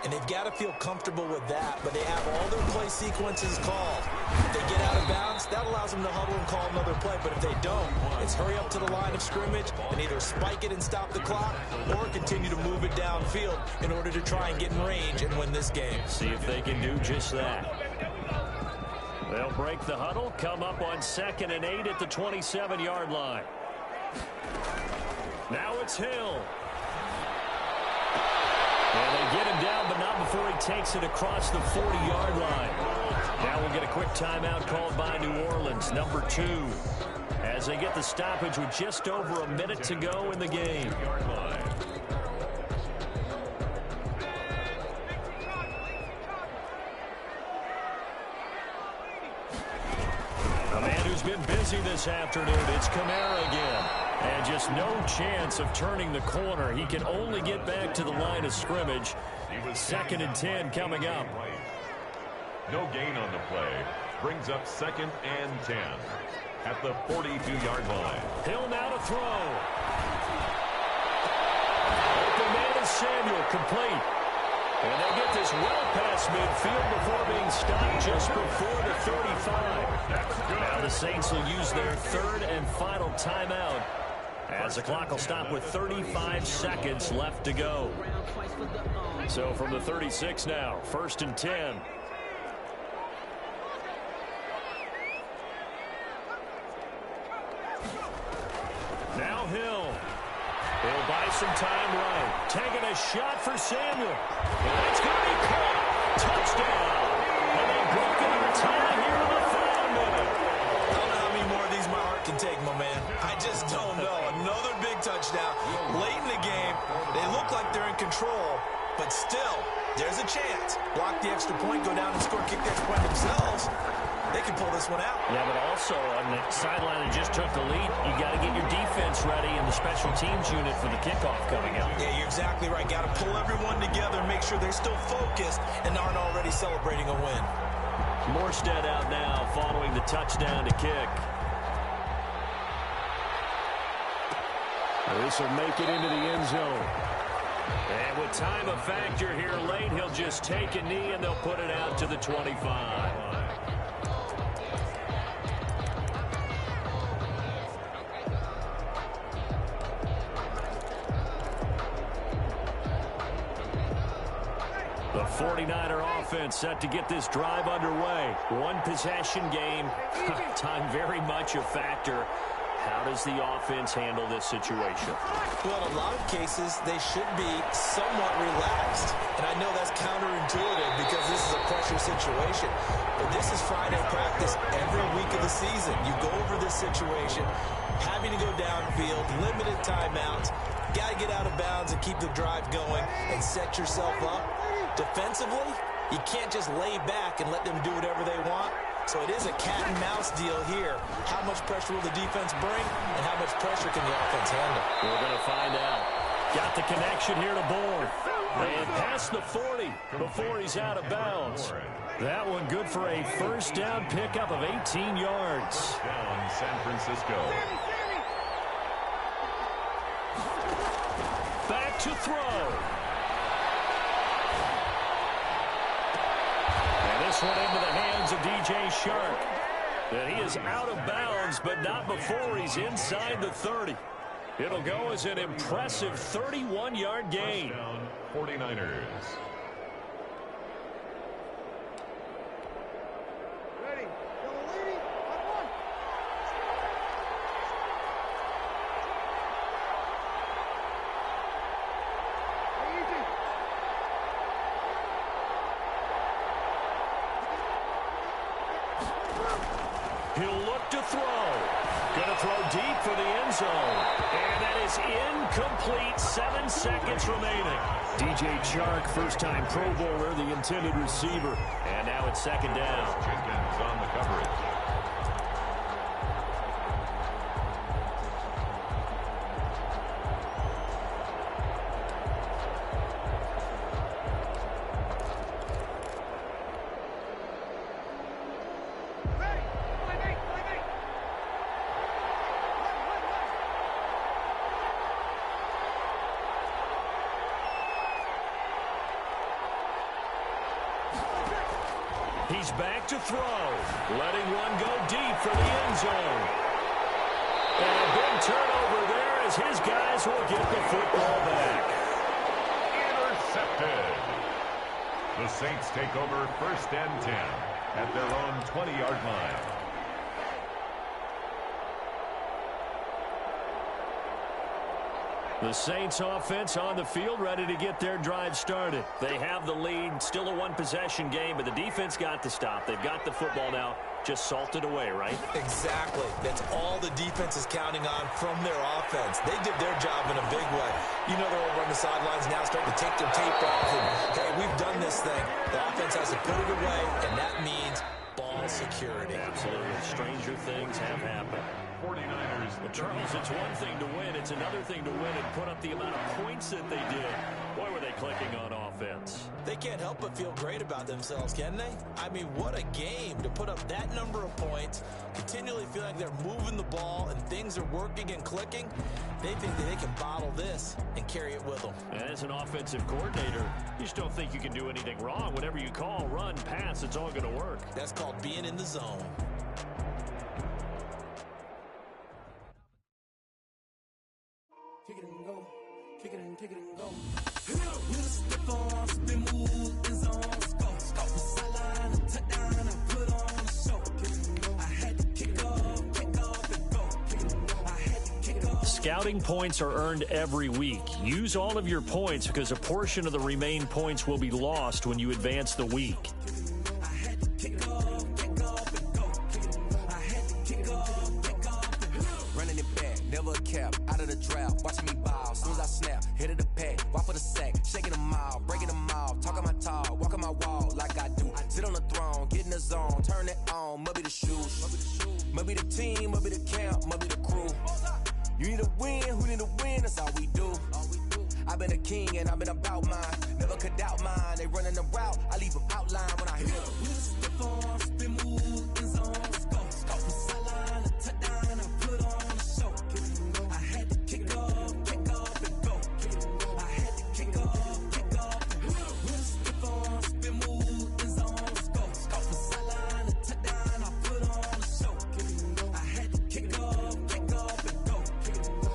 And they've got to feel comfortable with that, but they have all their play sequences called. If they get out of bounds, that allows them to huddle and call another play. But if they don't, it's hurry up to the line of scrimmage and either spike it and stop the clock or continue to move it downfield in order to try and get in range and win this game. See if they can do just that. They'll break the huddle, come up on 2nd and 8 at the 27-yard line. Now it's Hill. And they get him down, but not before he takes it across the 40-yard line. Now we'll get a quick timeout called by New Orleans, number 2, as they get the stoppage with just over a minute to go in the game. A man who's been busy this afternoon, it's Kamara again. And just no chance of turning the corner. He can only get back to the line of scrimmage. 2nd and 10 coming up. No gain on the play. Brings up 2nd and 10 at the 42-yard line. Hill now to throw. Open man is Samuel, complete. And they get this well past midfield before being stopped just before the 35. Now the Saints will use their 3rd and final timeout, as the clock will stop with 35 seconds left to go. So from the 36 now, 1st and 10. Now Hill. He'll buy some time right. Taking a shot for Samuel. And that's going to be caught. Touchdown. And they broke it on time here in the final minute. I don't know how many more of these my heart can take, my man. I just don't know. Another big touchdown. Late in the game, they look like they're in control, but still, there's a chance. Block the extra point, go down and score, kick the extra point themselves. They can pull this one out. Yeah, but also on the sideline that just took the lead, you got to get your defense ready and the special teams unit for the kickoff coming up. Yeah, you're exactly right. Got to pull everyone together, make sure they're still focused and aren't already celebrating a win. Morstead out now following the touchdown to kick. This will make it into the end zone. And with time a factor here late, he'll just take a knee and they'll put it out to the 25. The 49er offense set to get this drive underway. One possession game. Time very much a factor. How does the offense handle this situation? Well, in a lot of cases, they should be somewhat relaxed. And I know that's counterintuitive because this is a pressure situation. But this is Friday practice every week of the season. You go over this situation, having to go downfield, limited timeouts, got to get out of bounds and keep the drive going and set yourself up. Defensively, you can't just lay back and let them do whatever they want. So it is a cat and mouse deal here. How much pressure will the defense bring and how much pressure can the offense handle? We're going to find out. Got the connection here to Bourne. And past the 40 before he's out of bounds. That one good for a first down pickup of 18 yards. Down San Francisco. to throw. And this one into the hands of DJ Shark. And he is out of bounds, but not before he's inside the 30. It'll go as an impressive 31-yard gain. Touchdown, 49ers. He'll look to throw. Going to throw deep for the end zone. And that is incomplete. 7 seconds remaining. DJ Chark, first-time Pro Bowler, the intended receiver. And now it's second down. Jenkins on the coverage. He's back to throw, letting one go deep for the end zone. And a big turnover there as his guys will get the football back. Intercepted. The Saints take over first and 10 at their own 20-yard line. The Saints offense on the field, ready to get their drive started. They have the lead, still a one-possession game, but the defense got the stop. They've got the football now, just salted away, right? Exactly. That's all the defense is counting on from their offense. They did their job in a big way. You know they're over on the sidelines now, starting to take their tape off, and, hey, we've done this thing. The offense has to put it away, and that means ball security. Absolutely. Stranger things have happened. 49ers. Well, Charles, it's one thing to win. It's another thing to win and put up the amount of points that they did. Boy, were they clicking on offense. They can't help but feel great about themselves, can they? I mean, what a game to put up that number of points, continually feel like they're moving the ball and things are working and clicking. They think that they can bottle this and carry it with them. And as an offensive coordinator, you just don't think you can do anything wrong. Whatever you call, run, pass, it's all going to work. That's called being in the zone. Kick it and go, kick it and go. With a step on, spin move, in zone, go. Sideline, touchdown, I put on a show. I had to kick off and go. I had to kick off. Scouting points are earned every week. Use all of your points because a portion of the remaining points will be lost when you advance the week. I had to kick off and go. I had to kick off and go. Running it back, never a cap, out of the drought, watching me ball, soon as I snap, hit of the pack, walk for the sack, shaking them out, breaking them off, talking my talk, walking my wall like I do, sit on the throne, get in the zone, turn it on, must be the shoes, must be the team, must be the camp, must be the crew, you need to win, who need to win, that's all we do, I've been a king and I've been about mine, never could doubt mine, they running the route, I leave them outline when I hit them. With a step on, spin move, in zone, go. Sideline, touchdown, I put on a show. I had to kick off and go. I had to kick off and go. With a step on, spin move, in zone, go. Sideline, touchdown, I put on a show. I had to kick off and go.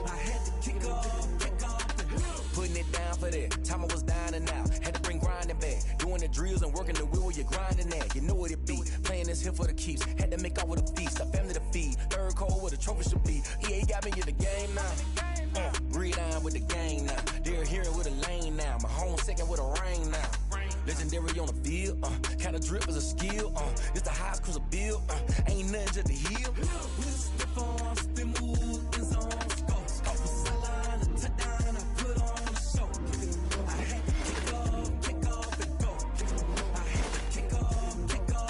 I had to kick off and go. Putting it down for that. Time I was down and out. Had to bring grinding back. Doing the drills and working the wheel where you're grinding at. You know what it be. Playing this here for the keeps. Had to make out with a feast. A family to feed. Third cold where the trophy should be. EA got me in the game now. Gridiron with the gang now. They're here with a lane now. My home second with a rain now. Legendary on the field. Kinda drip is a skill. It's the highest cruiser bill. Ain't nothing just to heal. With a step on, spin move, in zone, go. Sideline, touchdown, I put on a show. I had to kick off and go. I had to kick off and go.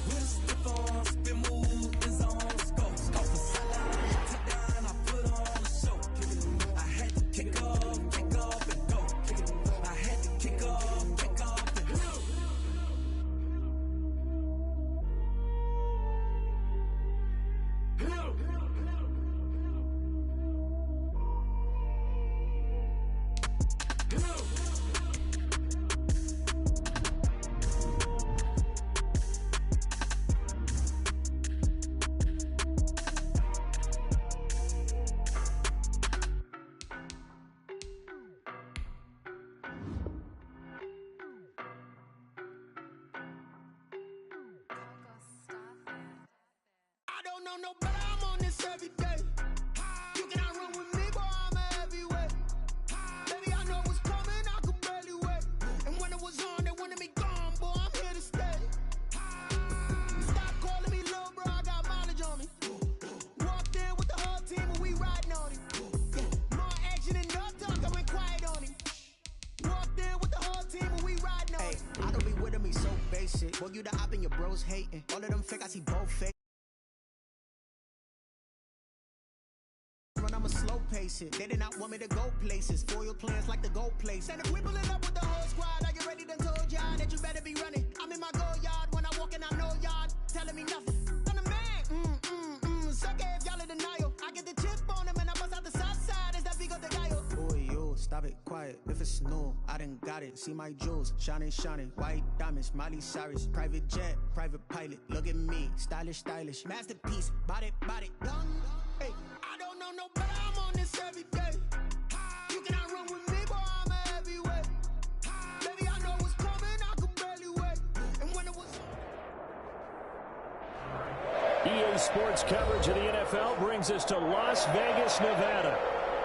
With a step on, spin move, in zone, go. Sideline, touchdown, I put on a show. I had to kick off and go. I had to kick off and go. know no better, I'm on this every day. You cannot run with me, boy, I'm a heavyweight. Baby, I know what's coming, I could barely wait. And when it was on, they wanted me gone, boy, I'm here to stay. Stop calling me little bro, I got mileage on me. Walked in with the whole team and we riding on him. More action than no talk, I went quiet on him. Walked in with the whole team and we riding on him. I don't be with me so basic. Boy, you the op and your bros hating. All of them fake, I see both fake. I'ma slow pace it. They did not want me to go places. Foil plans like the go place. And if we pulling up with the whole squad, I get ready to told y'all that you better be running. I'm in my go yard when I walk in, I know y'all telling me nothing. I'm the man. Suck it if y'all in denial. I get the chip on him and I bust out the south side. Is that Vigo the guy? Boy, yo, stop it, quiet. If it's new, I done got it. See my jewels, shining, shining. White diamonds, Miley Cyrus. Private jet, private pilot. Look at me, stylish, stylish. Masterpiece, body, done. Hey, I don't know no better, I'm on this every day. You cannot run with me, boy, I'm a heavyweight. Baby, I know what's coming, I could barely wait. And when it was... EA Sports coverage of the NFL brings us to Las Vegas, Nevada.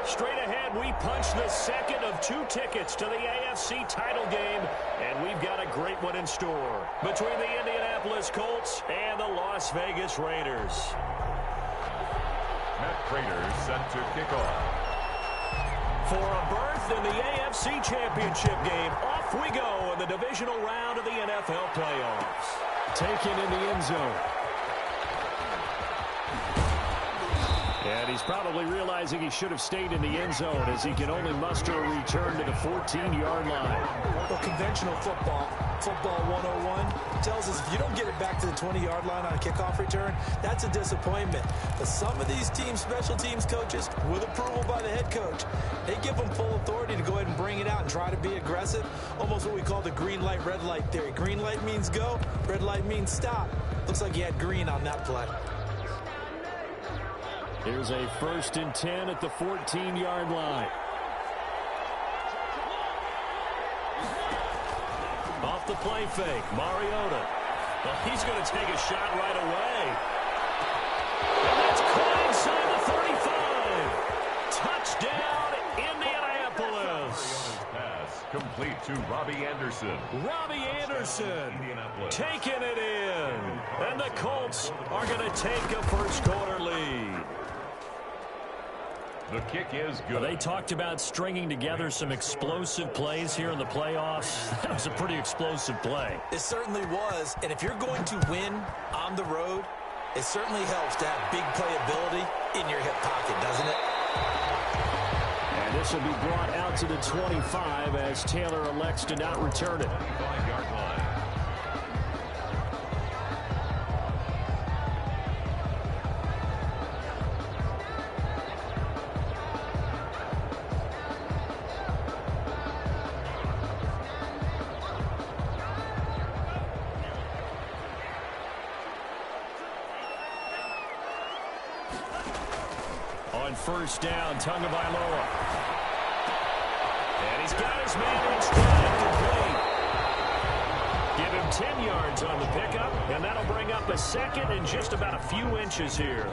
Straight ahead, we punch the second of 2 tickets to the AFC title game, and we've got a great one in store between the Indianapolis Colts and the Las Vegas Raiders. Matt Prater set to kick off. For a berth in the AFC Championship game, off we go in the divisional round of the NFL playoffs. Taken in the end zone. And he's probably realizing he should have stayed in the end zone as he can only muster a return to the 14-yard line. Well, conventional football 101, tells us if you don't get it back to the 20-yard line on a kickoff return, that's a disappointment. But some of these teams, special teams coaches, with approval by the head coach, they give them full authority to go ahead and bring it out and try to be aggressive. Almost what we call the green light, red light theory. Green light means go, red light means stop. Looks like he had green on that play. Here's a 1st and 10 at the 14-yard line. Off the play fake, Mariota. Well, he's going to take a shot right away. And that's caught inside the 35. Touchdown, Indianapolis. Pass complete to Robbie Anderson. Robbie Anderson taking it in. And the Colts are going to take a first-quarter lead. The kick is good. They talked about stringing together some explosive plays here in the playoffs. That was a pretty explosive play. It certainly was. And if you're going to win on the road, it certainly helps to have big playability in your hip pocket, doesn't it? And this will be brought out to the 25 as Taylor elects to not return it. 25-yard line. On first down, Tagovailoa. And he's got his man in stride, complete. Give him 10 yards on the pickup, and that'll bring up a second and just about a few inches here.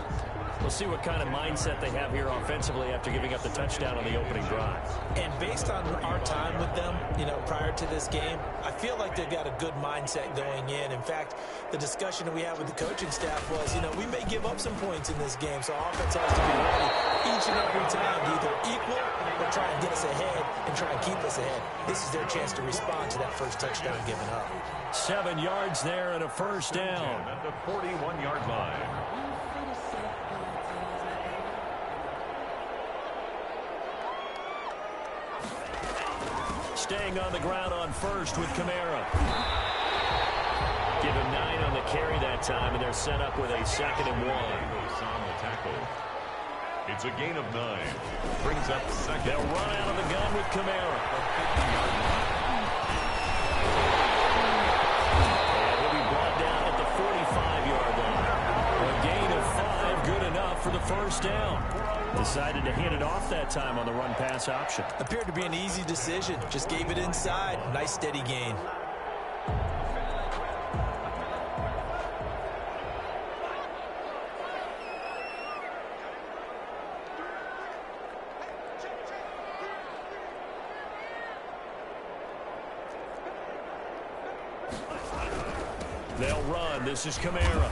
We'll see what kind of mindset they have here offensively after giving up the touchdown on the opening drive. And based on our time with them, prior to this game, I feel like they've got a good mindset going in. In fact, the discussion that we had with the coaching staff was, we may give up some points in this game, so our offense has to be ready each and every time to either equal or try and get us ahead and try and keep us ahead. This is their chance to respond to that first touchdown given up. 7 yards there and a first down. At the 41-yard line. Staying on the ground on first with Kamara. Give him 9 on the carry that time, and they're set up with a 2nd and 1. On the tackle. It's a gain of 9. Brings up second. They'll run out of the gun with Kamara. And he'll be brought down at the 45-yard line. A gain of 5, good enough for the first down. Decided to hand it off that time on the run-pass option. Appeared to be an easy decision. Just gave it inside. Nice steady gain. They'll run. This is Kamara.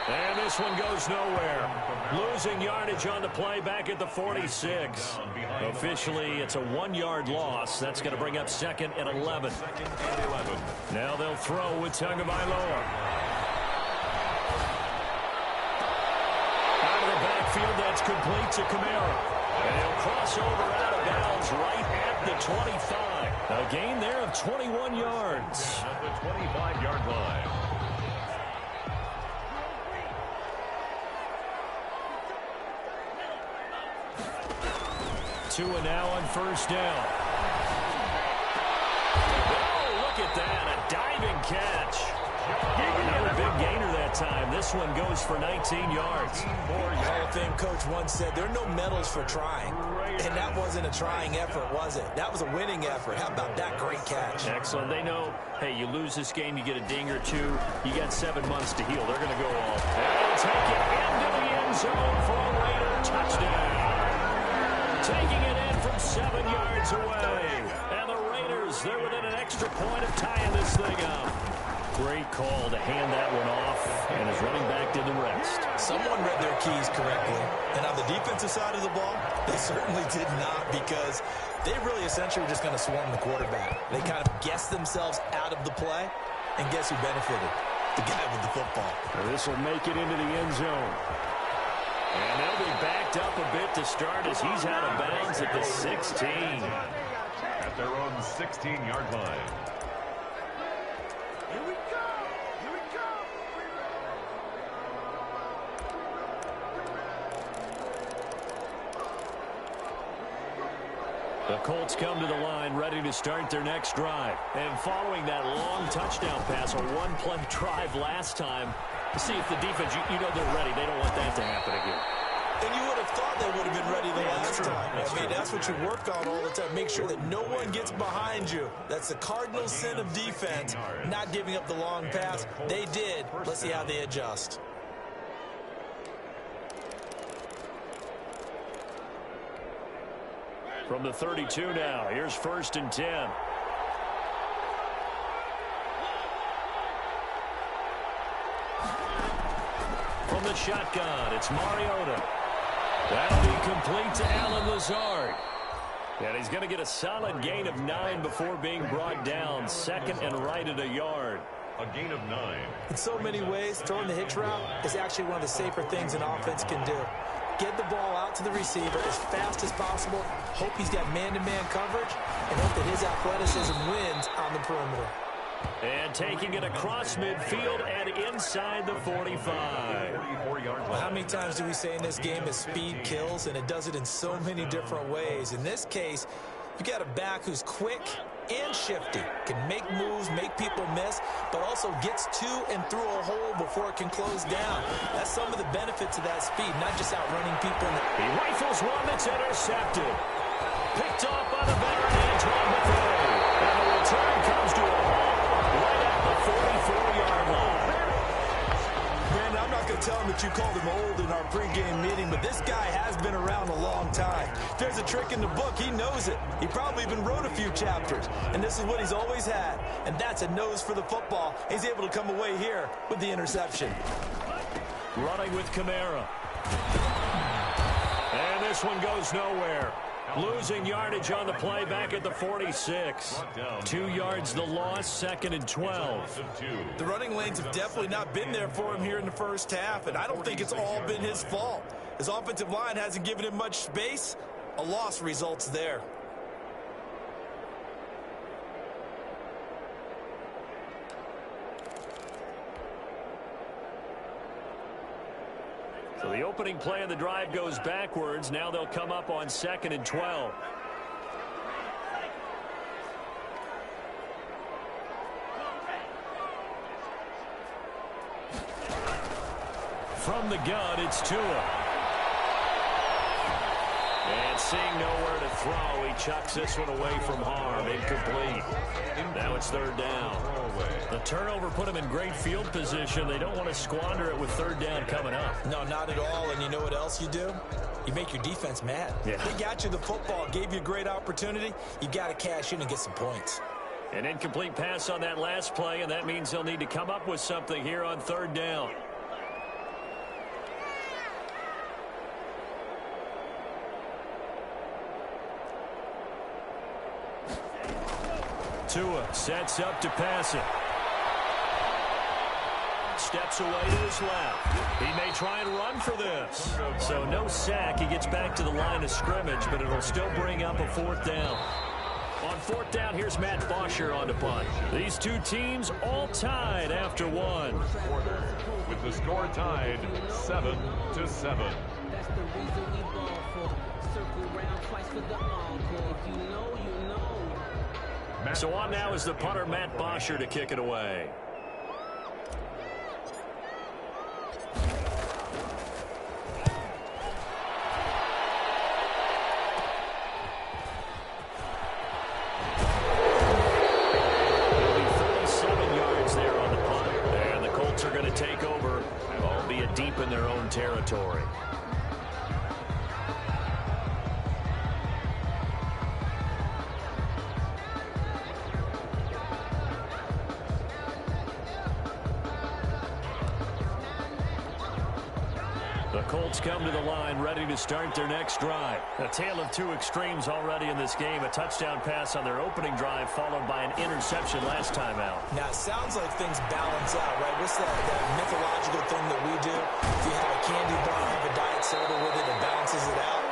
And this one goes nowhere. Losing yardage on the play back at the 46. Officially, it's a 1-yard loss. That's going to bring up 2nd and 11. Now they'll throw with Tagovailoa. Out of the backfield, that's complete to Kamara. And he'll cross over out of bounds right at the 25. A gain there of 21 yards. At the 25-yard line. Tua now on 1st down. Oh, look at that. A diving catch. Another big gainer that time. This one goes for 19 yards. Hall of Fame coach once said there are no medals for trying. And that wasn't a trying effort, was it? That was a winning effort. How about that great catch? Excellent. They know, hey, you lose this game, you get a ding or two. You got 7 months to heal. They're going to go all. They'll take it into the end zone for a Raider touchdown. Taking it in from 7 yards away. And the Raiders, they're within an extra point of tying this thing up. Great call to hand that one off, and his running back did the rest. Someone read their keys correctly. And on the defensive side of the ball, they certainly did not, because they really essentially were just going to swarm the quarterback. They kind of guessed themselves out of the play, and guess who benefited? The guy with the football. This will make it into the end zone. And they'll be backed up a bit to start as he's out of bounds at the 16. At their own 16-yard line. Here we go! Here we go! The Colts come to the line ready to start their next drive. And following that long touchdown pass, a one-play drive last time, to see if the defense, you know they're ready. They don't want that to happen again. And you would have thought they would have been ready the last time. I mean, that's what you work on all the time. Make sure that no one gets behind you. That's the cardinal sin of defense, not giving up the long pass. They did. Let's see how they adjust. From the 32 now, here's 1st and 10. From the shotgun, it's Mariota. That'll be complete to Allen Lazard. And he's going to get a solid gain of 9 before being brought down. 2nd and right at a yard. A gain of 9. In so many ways, throwing the hitch route is actually one of the safer things an offense can do. Get the ball out to the receiver as fast as possible. Hope he's got man-to-man coverage, and hope that his athleticism wins on the perimeter. And taking it across midfield and inside the 45. Well, how many times do we say in this game that speed kills, and it does it in so many different ways? In this case, you got a back who's quick and shifty, can make moves, make people miss, but also gets to and through a hole before it can close down. That's some of the benefits of that speed, not just outrunning people. He rifles one that's intercepted. Picked off by the veteran Antoine Bethea. And the return comes to a halt right at the 44-yard line. Man, I'm not going to tell him that you called him old in our pregame meeting, but this guy has been around a long time. If there's a trick in the book, he knows it. He probably even wrote a few chapters, and this is what he's always had, and that's a nose for the football. He's able to come away here with the interception. Running with Kamara. And this one goes nowhere. Losing yardage on the play back at the 46. 2 yards the loss, 2nd and 12. The running lanes have definitely not been there for him here in the first half, and I don't think it's all been his fault. His offensive line hasn't given him much space. A loss results there. So the opening play of the drive goes backwards. Now they'll come up on 2nd and 12. From the gun, it's Tua. And seeing nowhere to throw, he chucks this one away from harm. Incomplete. Now it's 3rd down. The turnover put him in great field position. They don't want to squander it with 3rd down coming up. No, not at all. And you know what else you do? You make your defense mad. Yeah. They got you the football, gave you a great opportunity. You got to cash in and get some points. An incomplete pass on that last play, and that means they'll need to come up with something here on third down. Tua sets up to pass it. Steps away to his left. He may try and run for this. So no sack. He gets back to the line of scrimmage, but it'll still bring up a fourth down. On fourth down, here's Matt Bosher on the punt. These two teams all tied after one. With the score tied 7-7. That's the reason we ball for. Circle round twice for the encore. If you know, you know. So on now is the punter, Matt Bosher, to kick it away. It'll be 37 yards there on the punt. And the Colts are going to take over, albeit deep in their own territory. The Colts come to the line ready to start their next drive. A tale of two extremes already in this game. A touchdown pass on their opening drive followed by an interception last time out. Now, it sounds like things balance out, right? What's that mythological thing that we do? If you have a candy bar, have a diet soda with it, it balances it out.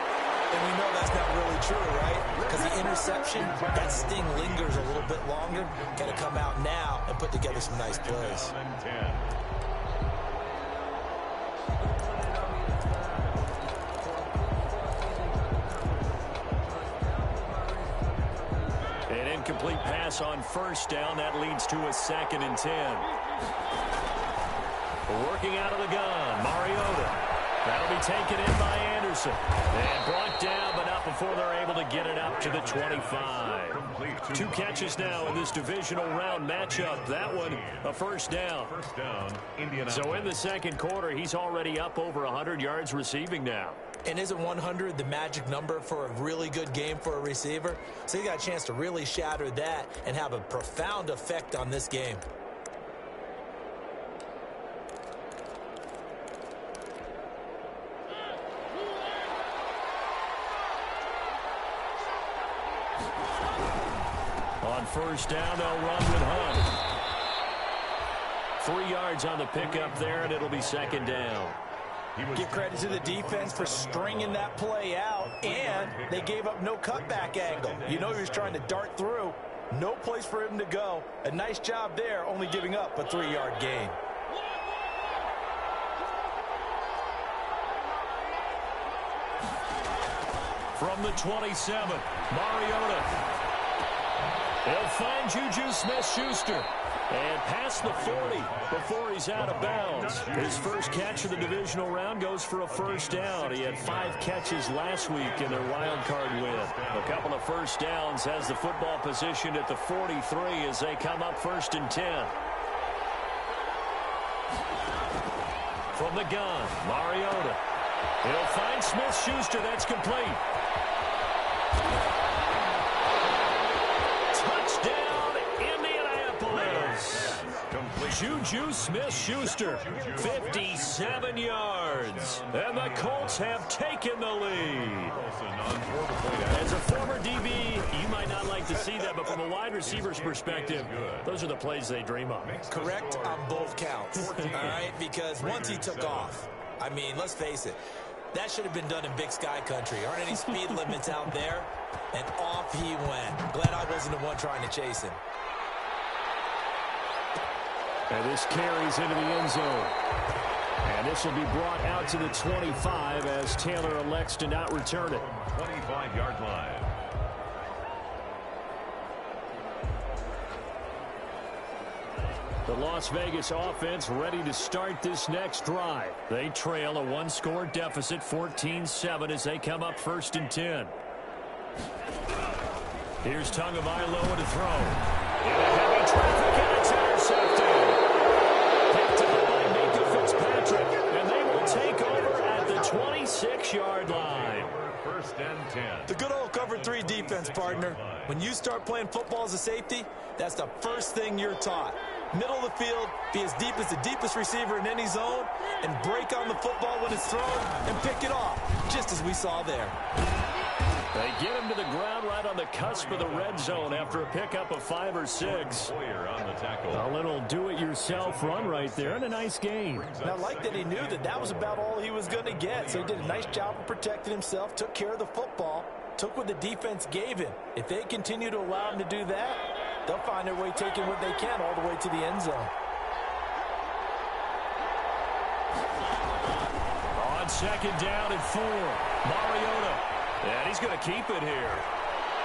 And we know that's not really true, right? Because the interception, that sting lingers a little bit longer. Got to come out now and put together some nice plays. Complete pass on first down. That leads to a 2nd and 10. Working out of the gun, Mariota. That'll be taken in by Anderson. And brought down, but not before they're able to get it up to the 25. 2 catches now in this divisional round matchup. That one, a first down. So in the second quarter, he's already up over 100 yards receiving now. And isn't 100 the magic number for a really good game for a receiver? So you got a chance to really shatter that and have a profound effect on this game. On first down, they'll run with Hunt. 3 yards on the pickup there, and it'll be 2nd down. Give credit to the defense for stringing that play out, and they gave up no cutback angle. You know he was trying to dart through. No place for him to go. A nice job there, only giving up a 3-yard gain. From the 27, Mariota. He'll find Juju Smith-Schuster. And past the 40 before he's out of bounds. His first catch of the divisional round goes for a first down. He had 5 catches last week in their wild card win. A couple of first downs, has the football positioned at the 43 as they come up 1st and 10. From the gun, Mariota. He'll find Smith-Schuster. That's complete. Touchdown, Indianapolis. Juju Smith-Schuster, 57 yards. And the Colts have taken the lead. As a former DB, you might not like to see that, but from a wide receiver's perspective, those are the plays they dream of. Correct on both counts, all right? Because once he took off, I mean, let's face it, that should have been done in Big Sky country. Aren't any speed limits out there? And off he went. Glad I wasn't the one trying to chase him. And this carries into the end zone. And this will be brought out to the 25 as Taylor elects to not return it. 25-yard line. The Las Vegas offense ready to start this next drive. They trail a 1-score deficit, 14-7, as they come up 1st and 10. Here's Tagovailoa to throw. In a heavy traffic, and it's intercepted. Picked up by Mika Fitzpatrick, and they will take over at the 26-yard line. 1st and 10. The good old cover 3 defense, partner. When you start playing football as a safety, That's the first thing you're taught. Middle of the field, be as deep as the deepest receiver in any zone, and break on the football when it's thrown and pick it off, just as we saw there. They get him to the ground right on the cusp of the red zone after a pickup of 5 or 6. On the tackle. A little do-it-yourself run right there and a nice game. And I like that he knew that that was about all he was going to get, so he did a nice job of protecting himself, took care of the football, took what the defense gave him. If they continue to allow him to do that, they'll find their way taking what they can all the way to the end zone. On second down and 4, Mariota. And he's going to keep it here.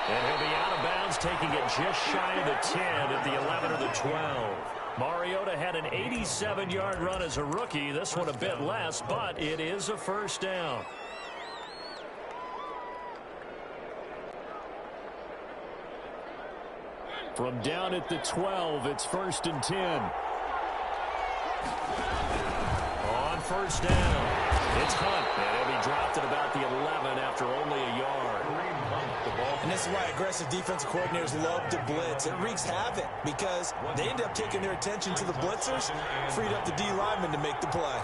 And he'll be out of bounds, taking it just shy of the 10 at the 11 or the 12. Mariota had an 87-yard run as a rookie. This one a bit less, but it is a first down. From down at the 12, it's 1st and 10. On first down. It's Hunt, and he'll be dropped at about the 11 after only a yard. And this is why aggressive defensive coordinators love to blitz. It wreaks havoc because they end up taking their attention to the blitzers, freed up the D lineman to make the play.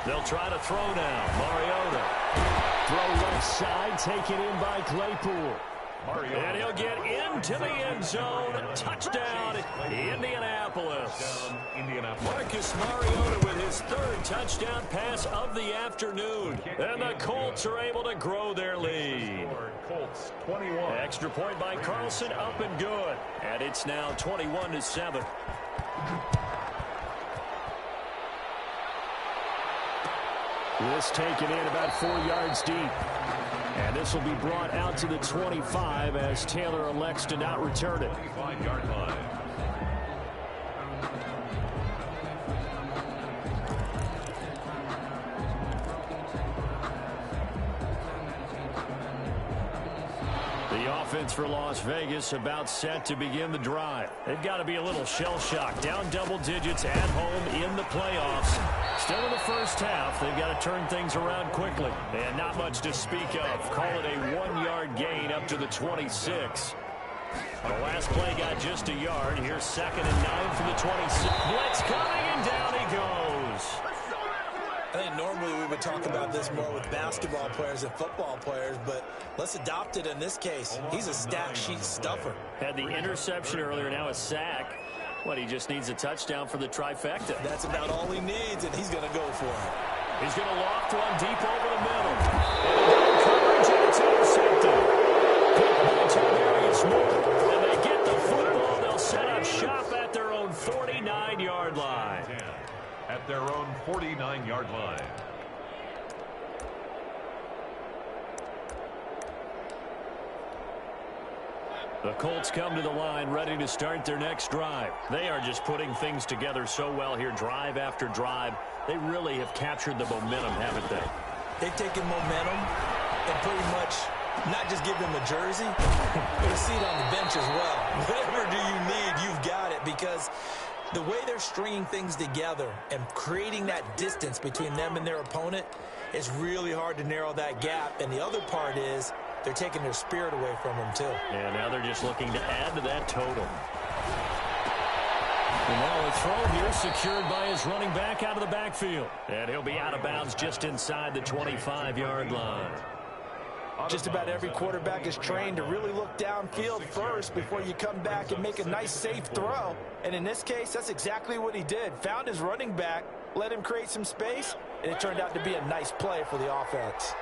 They'll try to throw now. Mariota. Throw left side, taken in by Claypool. And he'll get into the end zone. Touchdown, Indianapolis. Marcus Mariota with his 3rd touchdown pass of the afternoon. And the Colts are able to grow their lead. Colts 21. Extra point by Carlson, up and good. And it's now 21-7. This taken in about 4 yards deep. And this will be brought out to the 25 as Taylor elects to not return it. 25-yard line. The offense for Las Vegas about set to begin the drive. They've got to be a little shell-shocked. Down double digits at home in the playoffs. Still in the first half, they've got to turn things around quickly. And not much to speak of. Call it a 1-yard gain up to the 26. The last play got just a yard. Here's 2nd and 9 from the 26. Blitz coming, and down he goes. I think normally we would talk about this more with basketball players and football players, but let's adopt it in this case. He's a stat sheet stuffer. Had the interception earlier, now a sack. What, he just needs a touchdown for the trifecta. That's about all he needs, and he's going to go for it. He's going to loft one deep over the middle. And coverage, and it's intercepted. Football to Darius Moore. And they get the football. They'll set up shop at their own 49-yard line. At their own 49-yard line. The Colts come to the line ready to start their next drive. They are just putting things together so well here, drive after drive. They really have captured the momentum, haven't they? They've taken momentum and pretty much not just give them a jersey, but a seat on the bench as well. Whatever do you need, you've got it, because the way they're stringing things together and creating that distance between them and their opponent, it's really hard to narrow that gap. And the other part is they're taking their spirit away from them, too. And now they're just looking to add to that total. And now a throw here secured by his running back out of the backfield. And he'll be out of bounds just inside the 25-yard line. Just about every quarterback is trained to really look downfield first before you come back and make a nice, safe throw. And in this case, that's exactly what he did. Found his running back, let him create some space, and it turned out to be a nice play for the offense.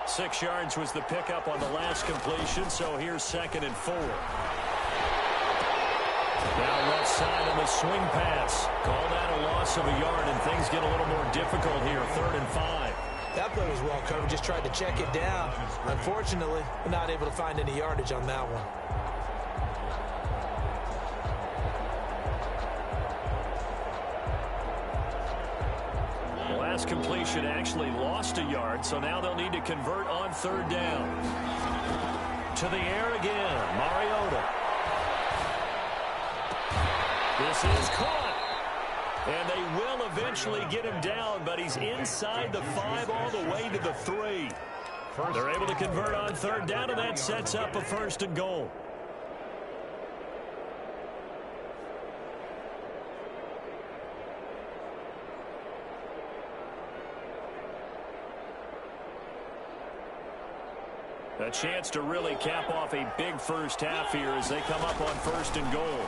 6 yards was the pickup on the last completion, so here's 2nd and 4. Now left side on the swing pass. Call that a loss of a yard, and things get a little more difficult here. 3rd and 5. That play was well covered. Just tried to check it down. Unfortunately, we're not able to find any yardage on that one. The last completion actually lost a yard, so now they'll need to convert on 3rd down. To the air again, Mariota. This is caught. And they will eventually get him down, but he's inside the 5 all the way to the 3. They're able to convert on third down, and that sets up a 1st and goal. A chance to really cap off a big first half here as they come up on 1st and goal.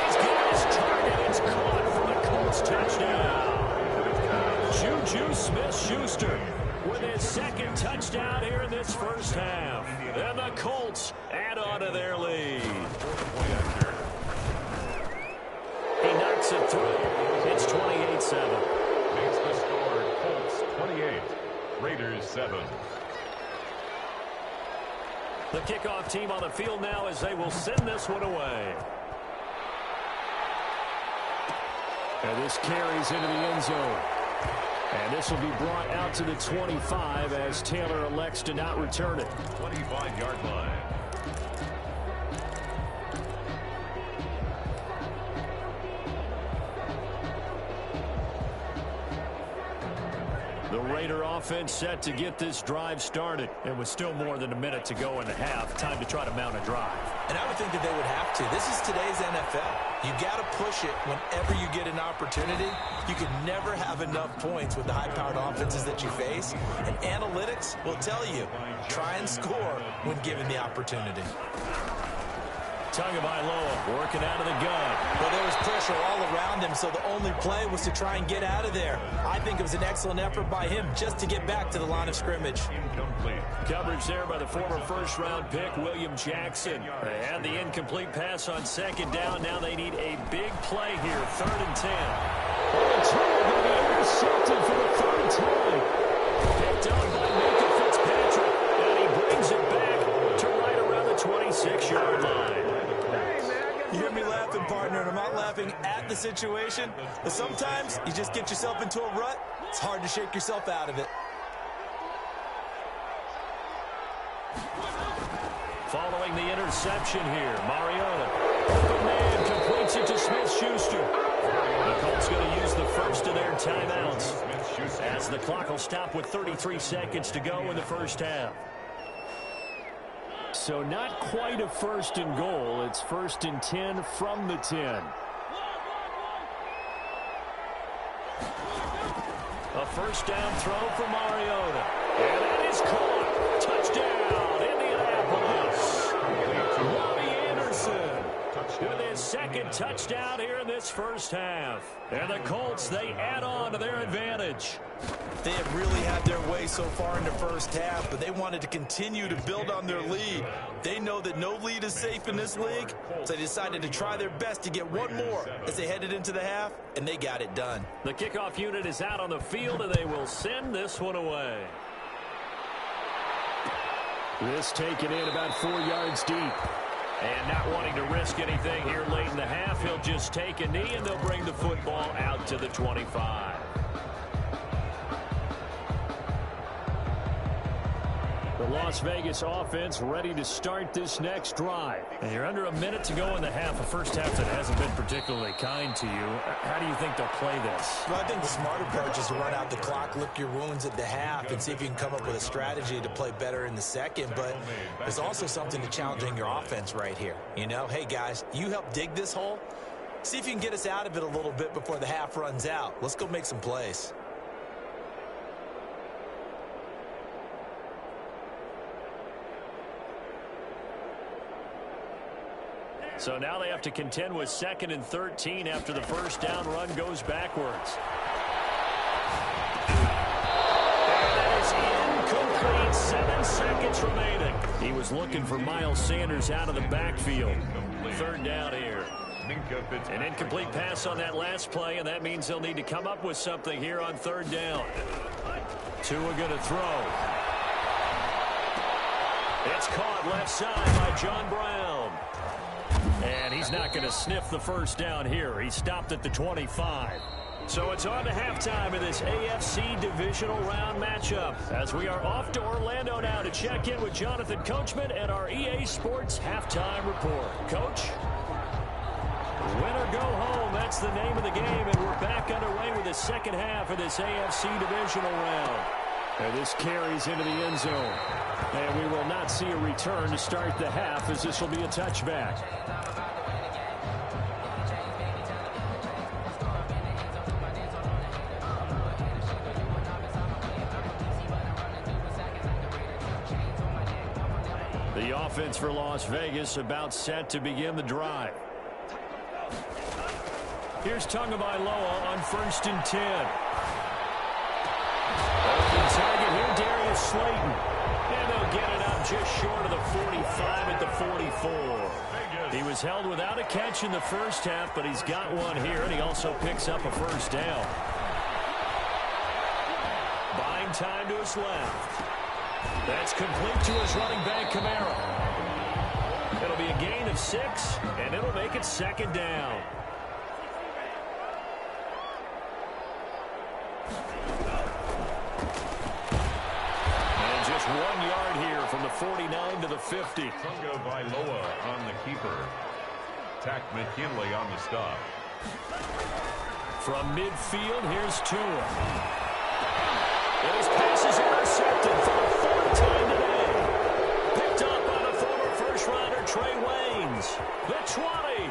He's got his target. It's caught for the Colts touchdown. Juju Smith-Schuster with his 2nd touchdown here in this first half. And the Colts add on to their lead. He knocks it through. It's 28-7. Makes the score Colts 28, Raiders 7. The kickoff team on the field now as they will send this one away. And this carries into the end zone. And this will be brought out to the 25 as Taylor elects to not return it. 25-yard line. The Raider offense set to get this drive started. And with still more than a minute to go in the half, time to try to mount a drive. And I would think that they would have to. This is today's NFL. You got to push it whenever you get an opportunity. You can never have enough points with the high-powered offenses that you face. And analytics will tell you, try and score when given the opportunity. Tagovailoa working out of the gun. Well, there was pressure all around him, so the only play was to try and get out of there. I think it was an excellent effort by him just to get back to the line of scrimmage. Incomplete. Coverage there by the former first-round pick, William Jackson. They had the incomplete pass on 2nd down. Now they need a big play here, 3rd and 10. And going to be intercepted for the 3rd time. Picked up by Minka Fitzpatrick. And he brings it back to right around the 26-yard line. You hear me laughing, partner, and I'm not laughing at the situation, but sometimes you just get yourself into a rut. It's hard to shake yourself out of it. Following the interception here, Mariota. Open man completes it to Smith-Schuster. The Colts going to use the first of their timeouts as the clock will stop with 33 seconds to go in the first half. So not quite a 1st and goal. It's 1st and 10 from the 10. A 1st down throw for Mariota. And that is caught. Touchdown, Indianapolis. Robbie Anderson with his 2nd touchdown here in this first half. And the Colts, they add on to their advantage. They have really had their way so far in the first half, but they wanted to continue to build on their lead. They know that no lead is safe in this league, so they decided to try their best to get one more as they headed into the half, and they got it done. The kickoff unit is out on the field, and they will send this one away. This taken in about 4 yards deep. And not wanting to risk anything here late in the half, he'll just take a knee, and they'll bring the football out to the 25. The Las Vegas offense ready to start this next drive. And you're under a minute to go in the half, a first half that hasn't been particularly kind to you. How do you think they'll play this? Well, I think the smart approach is to run out the clock, lick your wounds at the half, and see if you can come up with a strategy to play better in the second. But there's also something to challenging your offense right here. You know, hey, guys, you help dig this hole. See if you can get us out of it a little bit before the half runs out. Let's go make some plays. So now they have to contend with 2nd and 13 after the first down run goes backwards. And that is incomplete. 7 seconds remaining. He was looking for Miles Sanders out of the backfield. 3rd down here. An incomplete pass on that last play, and that means they'll need to come up with something here on 3rd down. Tua going to throw. It's caught left side by John Brown. And he's not going to sniff the first down here. He stopped at the 25. So it's on to halftime in this AFC divisional round matchup as we are off to Orlando now to check in with Jonathan Coachman and our EA Sports halftime report. Coach? Win or go home, that's the name of the game, and we're back underway with the second half of this AFC divisional round. And this carries into the end zone. And we will not see a return to start the half, as this will be a touchback. The offense for Las Vegas about set to begin the drive. Here's Tagovailoa on 1st and 10. Open target here, Darius Slayton. And they'll get it out just short of the 45 at the 44. He was held without a catch in the first half, but he's got one here, and he also picks up a first down. Buying time to his left. That's complete to his running back, Kamara. It'll be a gain of 6, and it'll make it 2nd down. And just 1 yard here from the 49 to the 50. Tagovailoa on the keeper. Tack McKinley on the stop. From midfield, here's Tua. And his pass is intercepted for the 4th time today. Picked up by the former first-rounder Trey Waynes. The 20.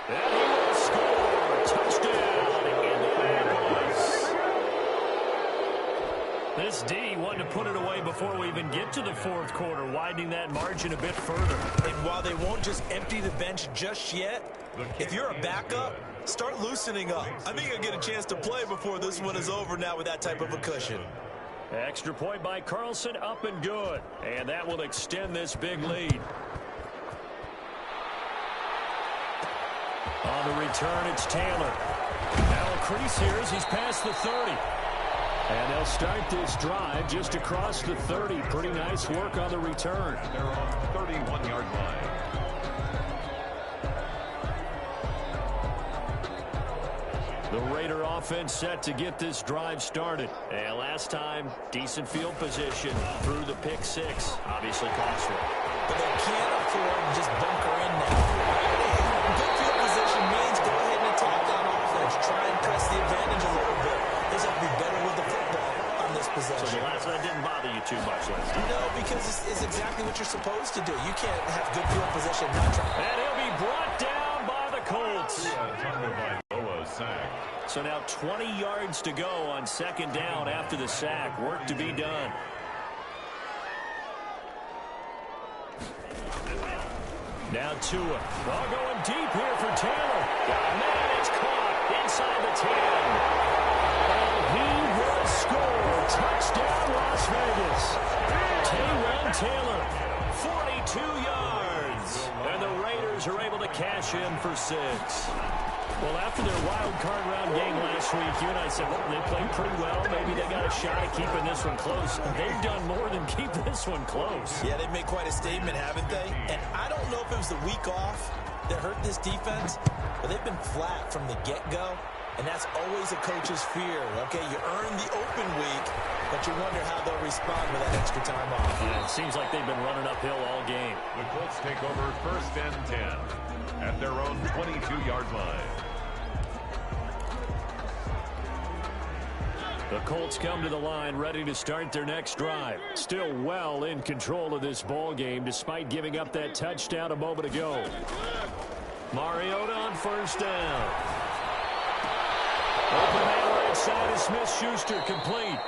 And he will score. Touchdown, Indianapolis. This D wanted to put it away before we even get to the 4th quarter, widening that margin a bit further. And while they won't just empty the bench just yet, if you're a backup, start loosening up. I think you'll get a chance to play before this one is over now with that type of a cushion. Extra point by Carlson, up and good. And that will extend this big lead. On the return, it's Taylor. Now a crease here as he's past the 30. And they'll start this drive just across the 30. Pretty nice work on the return. They're on the 31-yard line. The Raider offense set to get this drive started. And last time, decent field position through the pick 6. Obviously costly. But they can't afford to just bunker in now. Good field position means go ahead and attack on offense. Try and press the advantage a little bit. They just have to be better with the football on this possession. So the last one didn't bother you too much last time? No, because it's exactly what you're supposed to do. You can't have good field position, not try. And he'll be brought down by the Colts. Tagovailoa sack. So now 20 yards to go on 2nd down after the sack. Work to be done. Now Tua. Ball going deep here for Taylor. Man, it's caught inside the 10. And he will score. Touchdown, Las Vegas. Tyrell Taylor, 42 yards. And the Raiders are able to cash in for 6. Well, after their wild card round game last week, you and I said, well, they played pretty well. Maybe they got a shot at keeping this one close. They've done more than keep this one close. Yeah, they've made quite a statement, haven't they? And I don't know if it was the week off that hurt this defense, but they've been flat from the get-go. And that's always a coach's fear. Okay, you earn the open week, but you wonder how they'll respond with that extra time off. Yeah, it seems like they've been running uphill all game. The Colts take over 1st and 10 at their own 22-yard line. The Colts come to the line ready to start their next drive. Still well in control of this ball game despite giving up that touchdown a moment ago. Mariota on 1st down. Open man right side of Smith-Schuster, complete.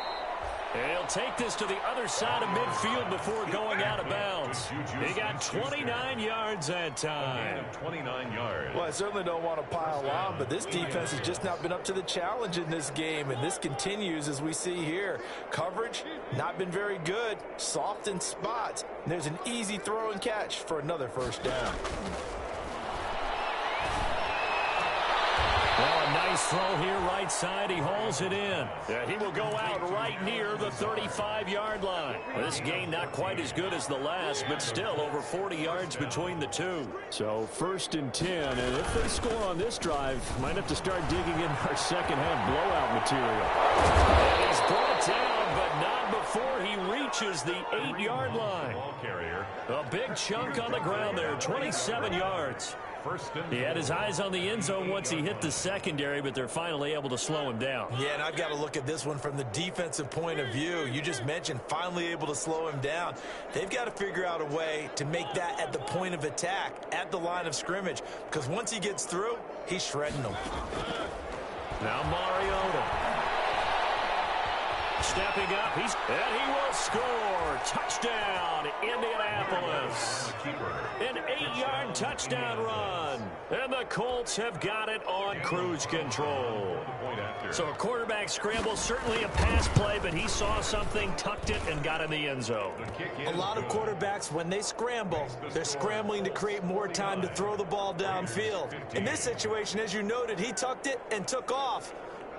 And he'll take this to the other side of midfield before going out of bounds. He got 29 yards that time. 29 yards. Well, I certainly don't want to pile on, but this defense has just not been up to the challenge in this game, and this continues as we see here. Coverage, not been very good. Soft in spots. And there's an easy throw and catch for another 1st down. Well, a nice throw here right side. He hauls it in. Yeah, he will go out right near the 35-yard line. This game not quite as good as the last, but still over 40 yards between the two. So 1st and 10, and if they score on this drive, might have to start digging in our second-half blowout material. And he's brought down, but not before he reaches the 8-yard line. Ball carrier. A big chunk on the ground there, 27 yards. first and He had his eyes on the end zone once he hit the secondary, but they're finally able to slow him down. Yeah, and I've got to look at this one from the defensive point of view. You just mentioned finally able to slow him down. They've got to figure out a way to make that at the point of attack, at the line of scrimmage, because once he gets through, he's shredding them. Now Mariota. Stepping up, and he will score. Touchdown, Indianapolis. An 8-yard touchdown run. And the Colts have got it on cruise control. So a quarterback scramble, certainly a pass play, but he saw something, tucked it, and got in the end zone. A lot of quarterbacks, when they scramble, they're scrambling to create more time to throw the ball downfield. In this situation, as you noted, he tucked it and took off.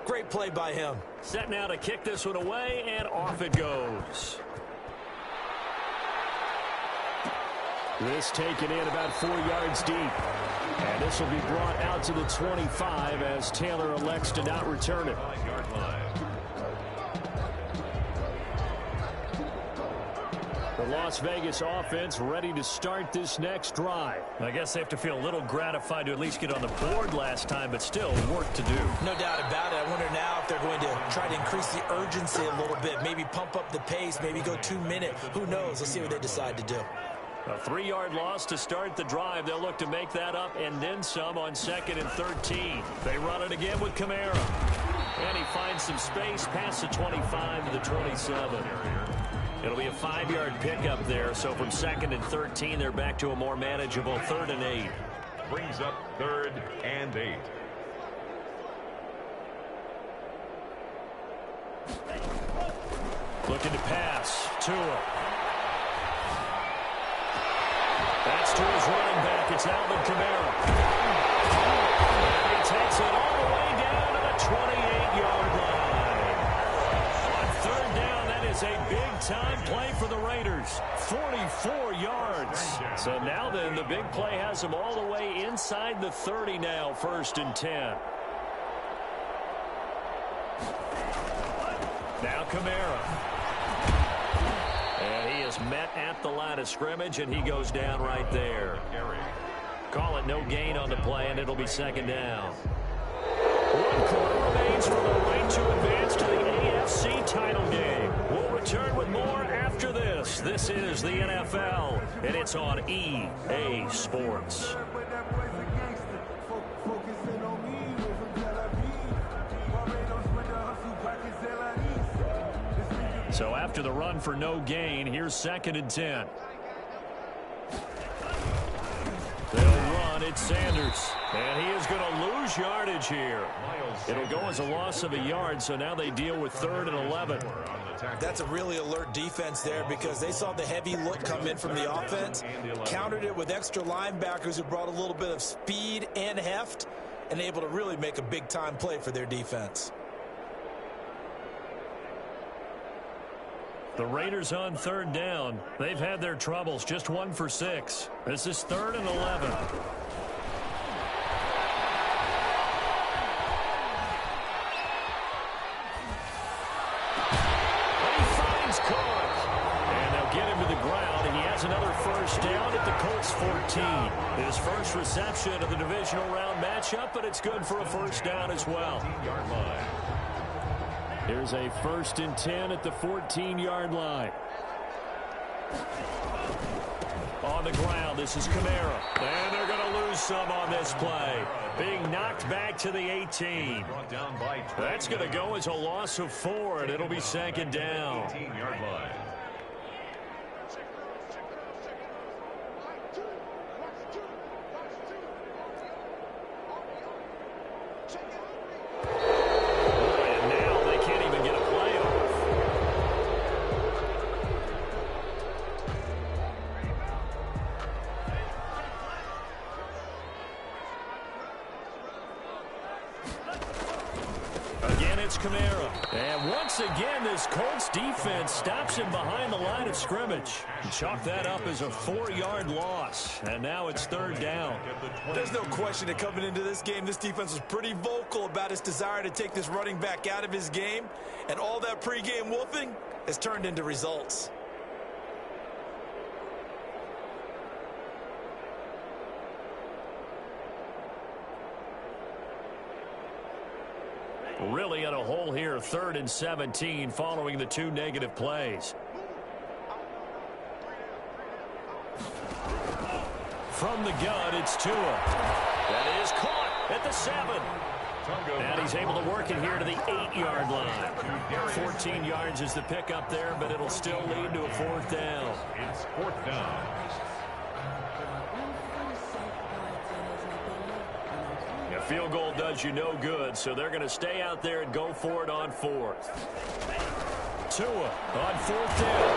Great play by him. Set now to kick this one away, and off it goes. This taken in about 4 yards deep. And this will be brought out to the 25 as Taylor elects to not return it. The Las Vegas offense ready to start this next drive. I guess they have to feel a little gratified to at least get on the board last time, but still work to do. No doubt about it. I wonder now if they're going to try to increase the urgency a little bit, maybe pump up the pace, maybe go 2-minute. Who knows? Let's see what they decide to do. A 3-yard loss to start the drive. They'll look to make that up and then some on 2nd and 13. They run it again with Kamara. And he finds some space past the 25 to the 27. It'll be a 5-yard pickup there. So from 2nd and 13, they're back to a more manageable 3rd and 8. Brings up 3rd and 8. Looking to pass. Tua. That's to his running back. It's Alvin Kamara. And he takes it all the way down to the 28-yard line. On 3rd down, that is a big-time play for the Raiders. 44 yards. So now then, the big play has them all the way inside the 30 now, 1st and 10. Now Kamara. And he is met at the line of scrimmage, and he goes down right there. Call it no gain on the play, and it'll be 2nd down. 1 quarter remains for the right to advance to the AFC title game. We'll return with more after this. This is the NFL, and it's on EA Sports. So after the run for no gain, here's 2nd and 10. They'll run. It's Sanders. And he is going to lose yardage here. It'll go as a loss of a yard, so now they deal with 3rd and 11. That's a really alert defense there because they saw the heavy look come in from the offense, countered it with extra linebackers who brought a little bit of speed and heft, and able to really make a big-time play for their defense. The Raiders on 3rd down. They've had their troubles. Just 1 for 6. This is 3rd and 11. He finds Cook. And they'll get him to the ground, and he has another 1st down at the Colts 14. His first reception of the divisional round matchup, but it's good for a 1st down as well. Here's a 1st and 10 at the 14-yard line. On the ground, this is Kamara. And they're going to lose some on this play. Being knocked back to the 18. That's going to go as a loss of 4, and it'll be 2nd down. 18-yard line. Kamara. And once again, this Colts defense stops him behind the line of scrimmage. Chalk that up as a 4-yard loss. And now it's 3rd down. There's no question that coming into this game, this defense was pretty vocal about its desire to take this running back out of his game. And all that pregame wolfing has turned into results. Really in a hole here, 3rd and 17 following the 2 negative plays. From the gun, it's Tua. That is caught at the 7. And he's able to work it here to the 8-yard line. 14 yards is the pickup there, but it'll still lead to a 4th down. It's 4th down. A field goal does you no good, so they're going to stay out there and go for it on 4th. Tua on 4th down.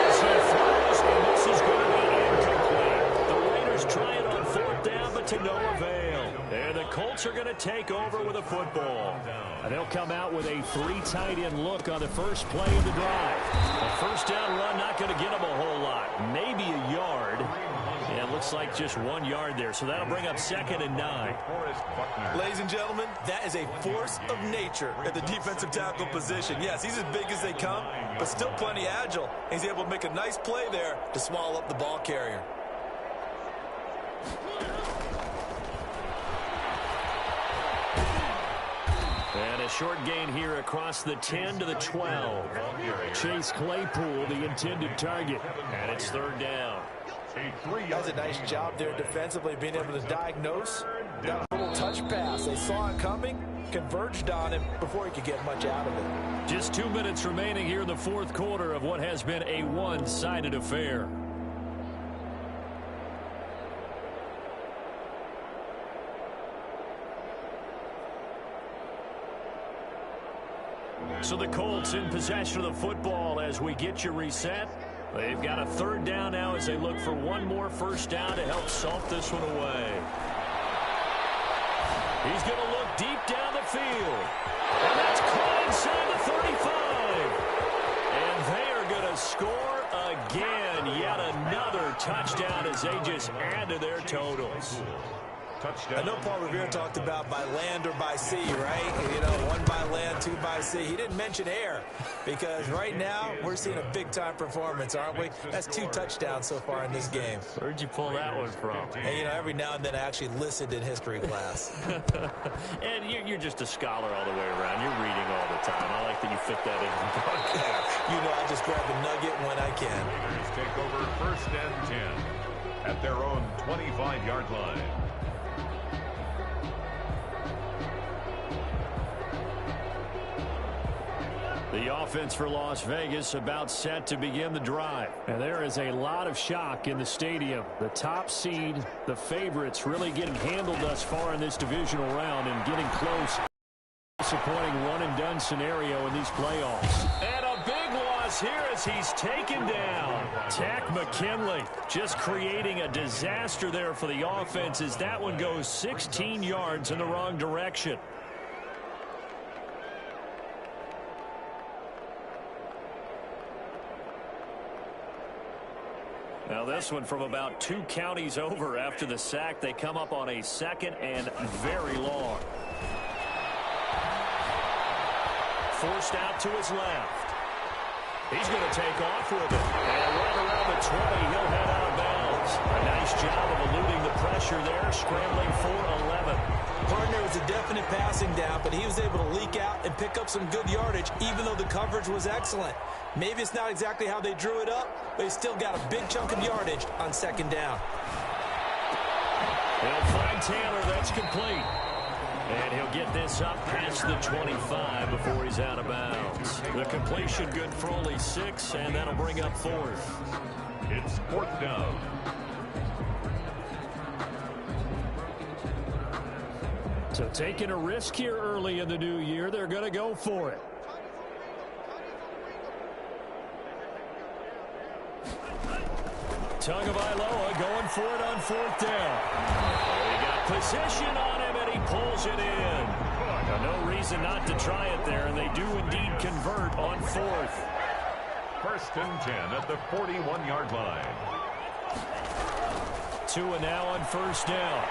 As he throws, and this is going to be incomplete. The Raiders try it on 4th down, but to no avail. And the Colts are going to take over with a football. And they'll come out with a 3 tight end look on the first play of the drive. A 1st down run, not going to get them a whole lot. Maybe a yard. Yeah, it looks like just 1 yard there. So that'll bring up 2nd and 9. Ladies and gentlemen, that is a force of nature at the defensive tackle position. Yes, he's as big as they come, but still plenty agile. He's able to make a nice play there to swallow up the ball carrier. And a short gain here across the 10 to the 12. Chase Claypool, the intended target. And it's 3rd down. Does a nice job there defensively, being able to diagnose that little touch pass. They saw it coming, converged on him before he could get much out of it. Just 2 minutes remaining here in the 4th quarter of what has been a one-sided affair. So the Colts in possession of the football as we get you reset. They've got a 3rd down now as they look for one more 1st down to help salt this one away. He's going to look deep down the field. And that's caught inside the 35. And they are going to score again. Yet another touchdown as they just add to their totals. I know Paul Revere talked about by land or by sea, right? You know, 1 by land, 2 by sea. He didn't mention air because right now we're seeing a big-time performance, aren't we? That's 2 touchdowns so far in this game. Where'd you pull that one from? And, you know, every now and then I actually listened in history class. And you're just a scholar all the way around. You're reading all the time. I like that you fit that in the broadcast. You know, I just grab a nugget when I can. Raiders take over 1st and 10 at their own 25-yard line. The offense for Las Vegas about set to begin the drive. And there is a lot of shock in the stadium. The top seed, the favorites, really getting handled thus far in this divisional round and getting close. Disappointing one-and-done scenario in these playoffs. And a big loss here as he's taken down. Takk McKinley just creating a disaster there for the offense as that one goes 16 yards in the wrong direction. Now this one from about 2 counties over after the sack. They come up on a 2nd and very long. Forced out to his left. He's going to take off with it. And right around the 20, he'll head out of bounds. A nice job of eluding the pressure there, scrambling for 11. Partner was a definite passing down, but he was able to leak out and pick up some good yardage, even though the coverage was excellent. Maybe it's not exactly how they drew it up, but he still got a big chunk of yardage on 2nd down. He'll find Taylor. That's complete. And he'll get this up past the 25 before he's out of bounds. The completion good for only 6, and that'll bring up 4th. It's 4th down. So taking a risk here early in the new year, they're going to go for it. Tagovailoa going for it on 4th down. He got possession on him, and he pulls it in. Now, no reason not to try it there, and they do indeed convert on 4th. 1st and 10 at the 41-yard line. Tua now on 1st down.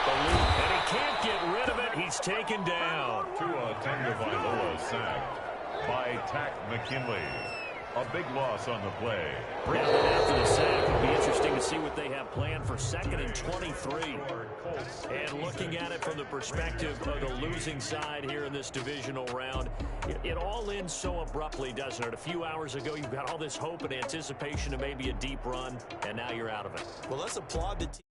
And he can't get rid of it. He's taken down. Tua Tagovailoa sacked by Takk McKinley. A big loss on the play. After the sack, it'll be interesting to see what they have planned for for 2nd and 23. And looking at it from the perspective of the losing side here in this divisional round, it all ends so abruptly, doesn't it? A few hours ago, you've got all this hope and anticipation of maybe a deep run, and now you're out of it. Well, let's applaud the team.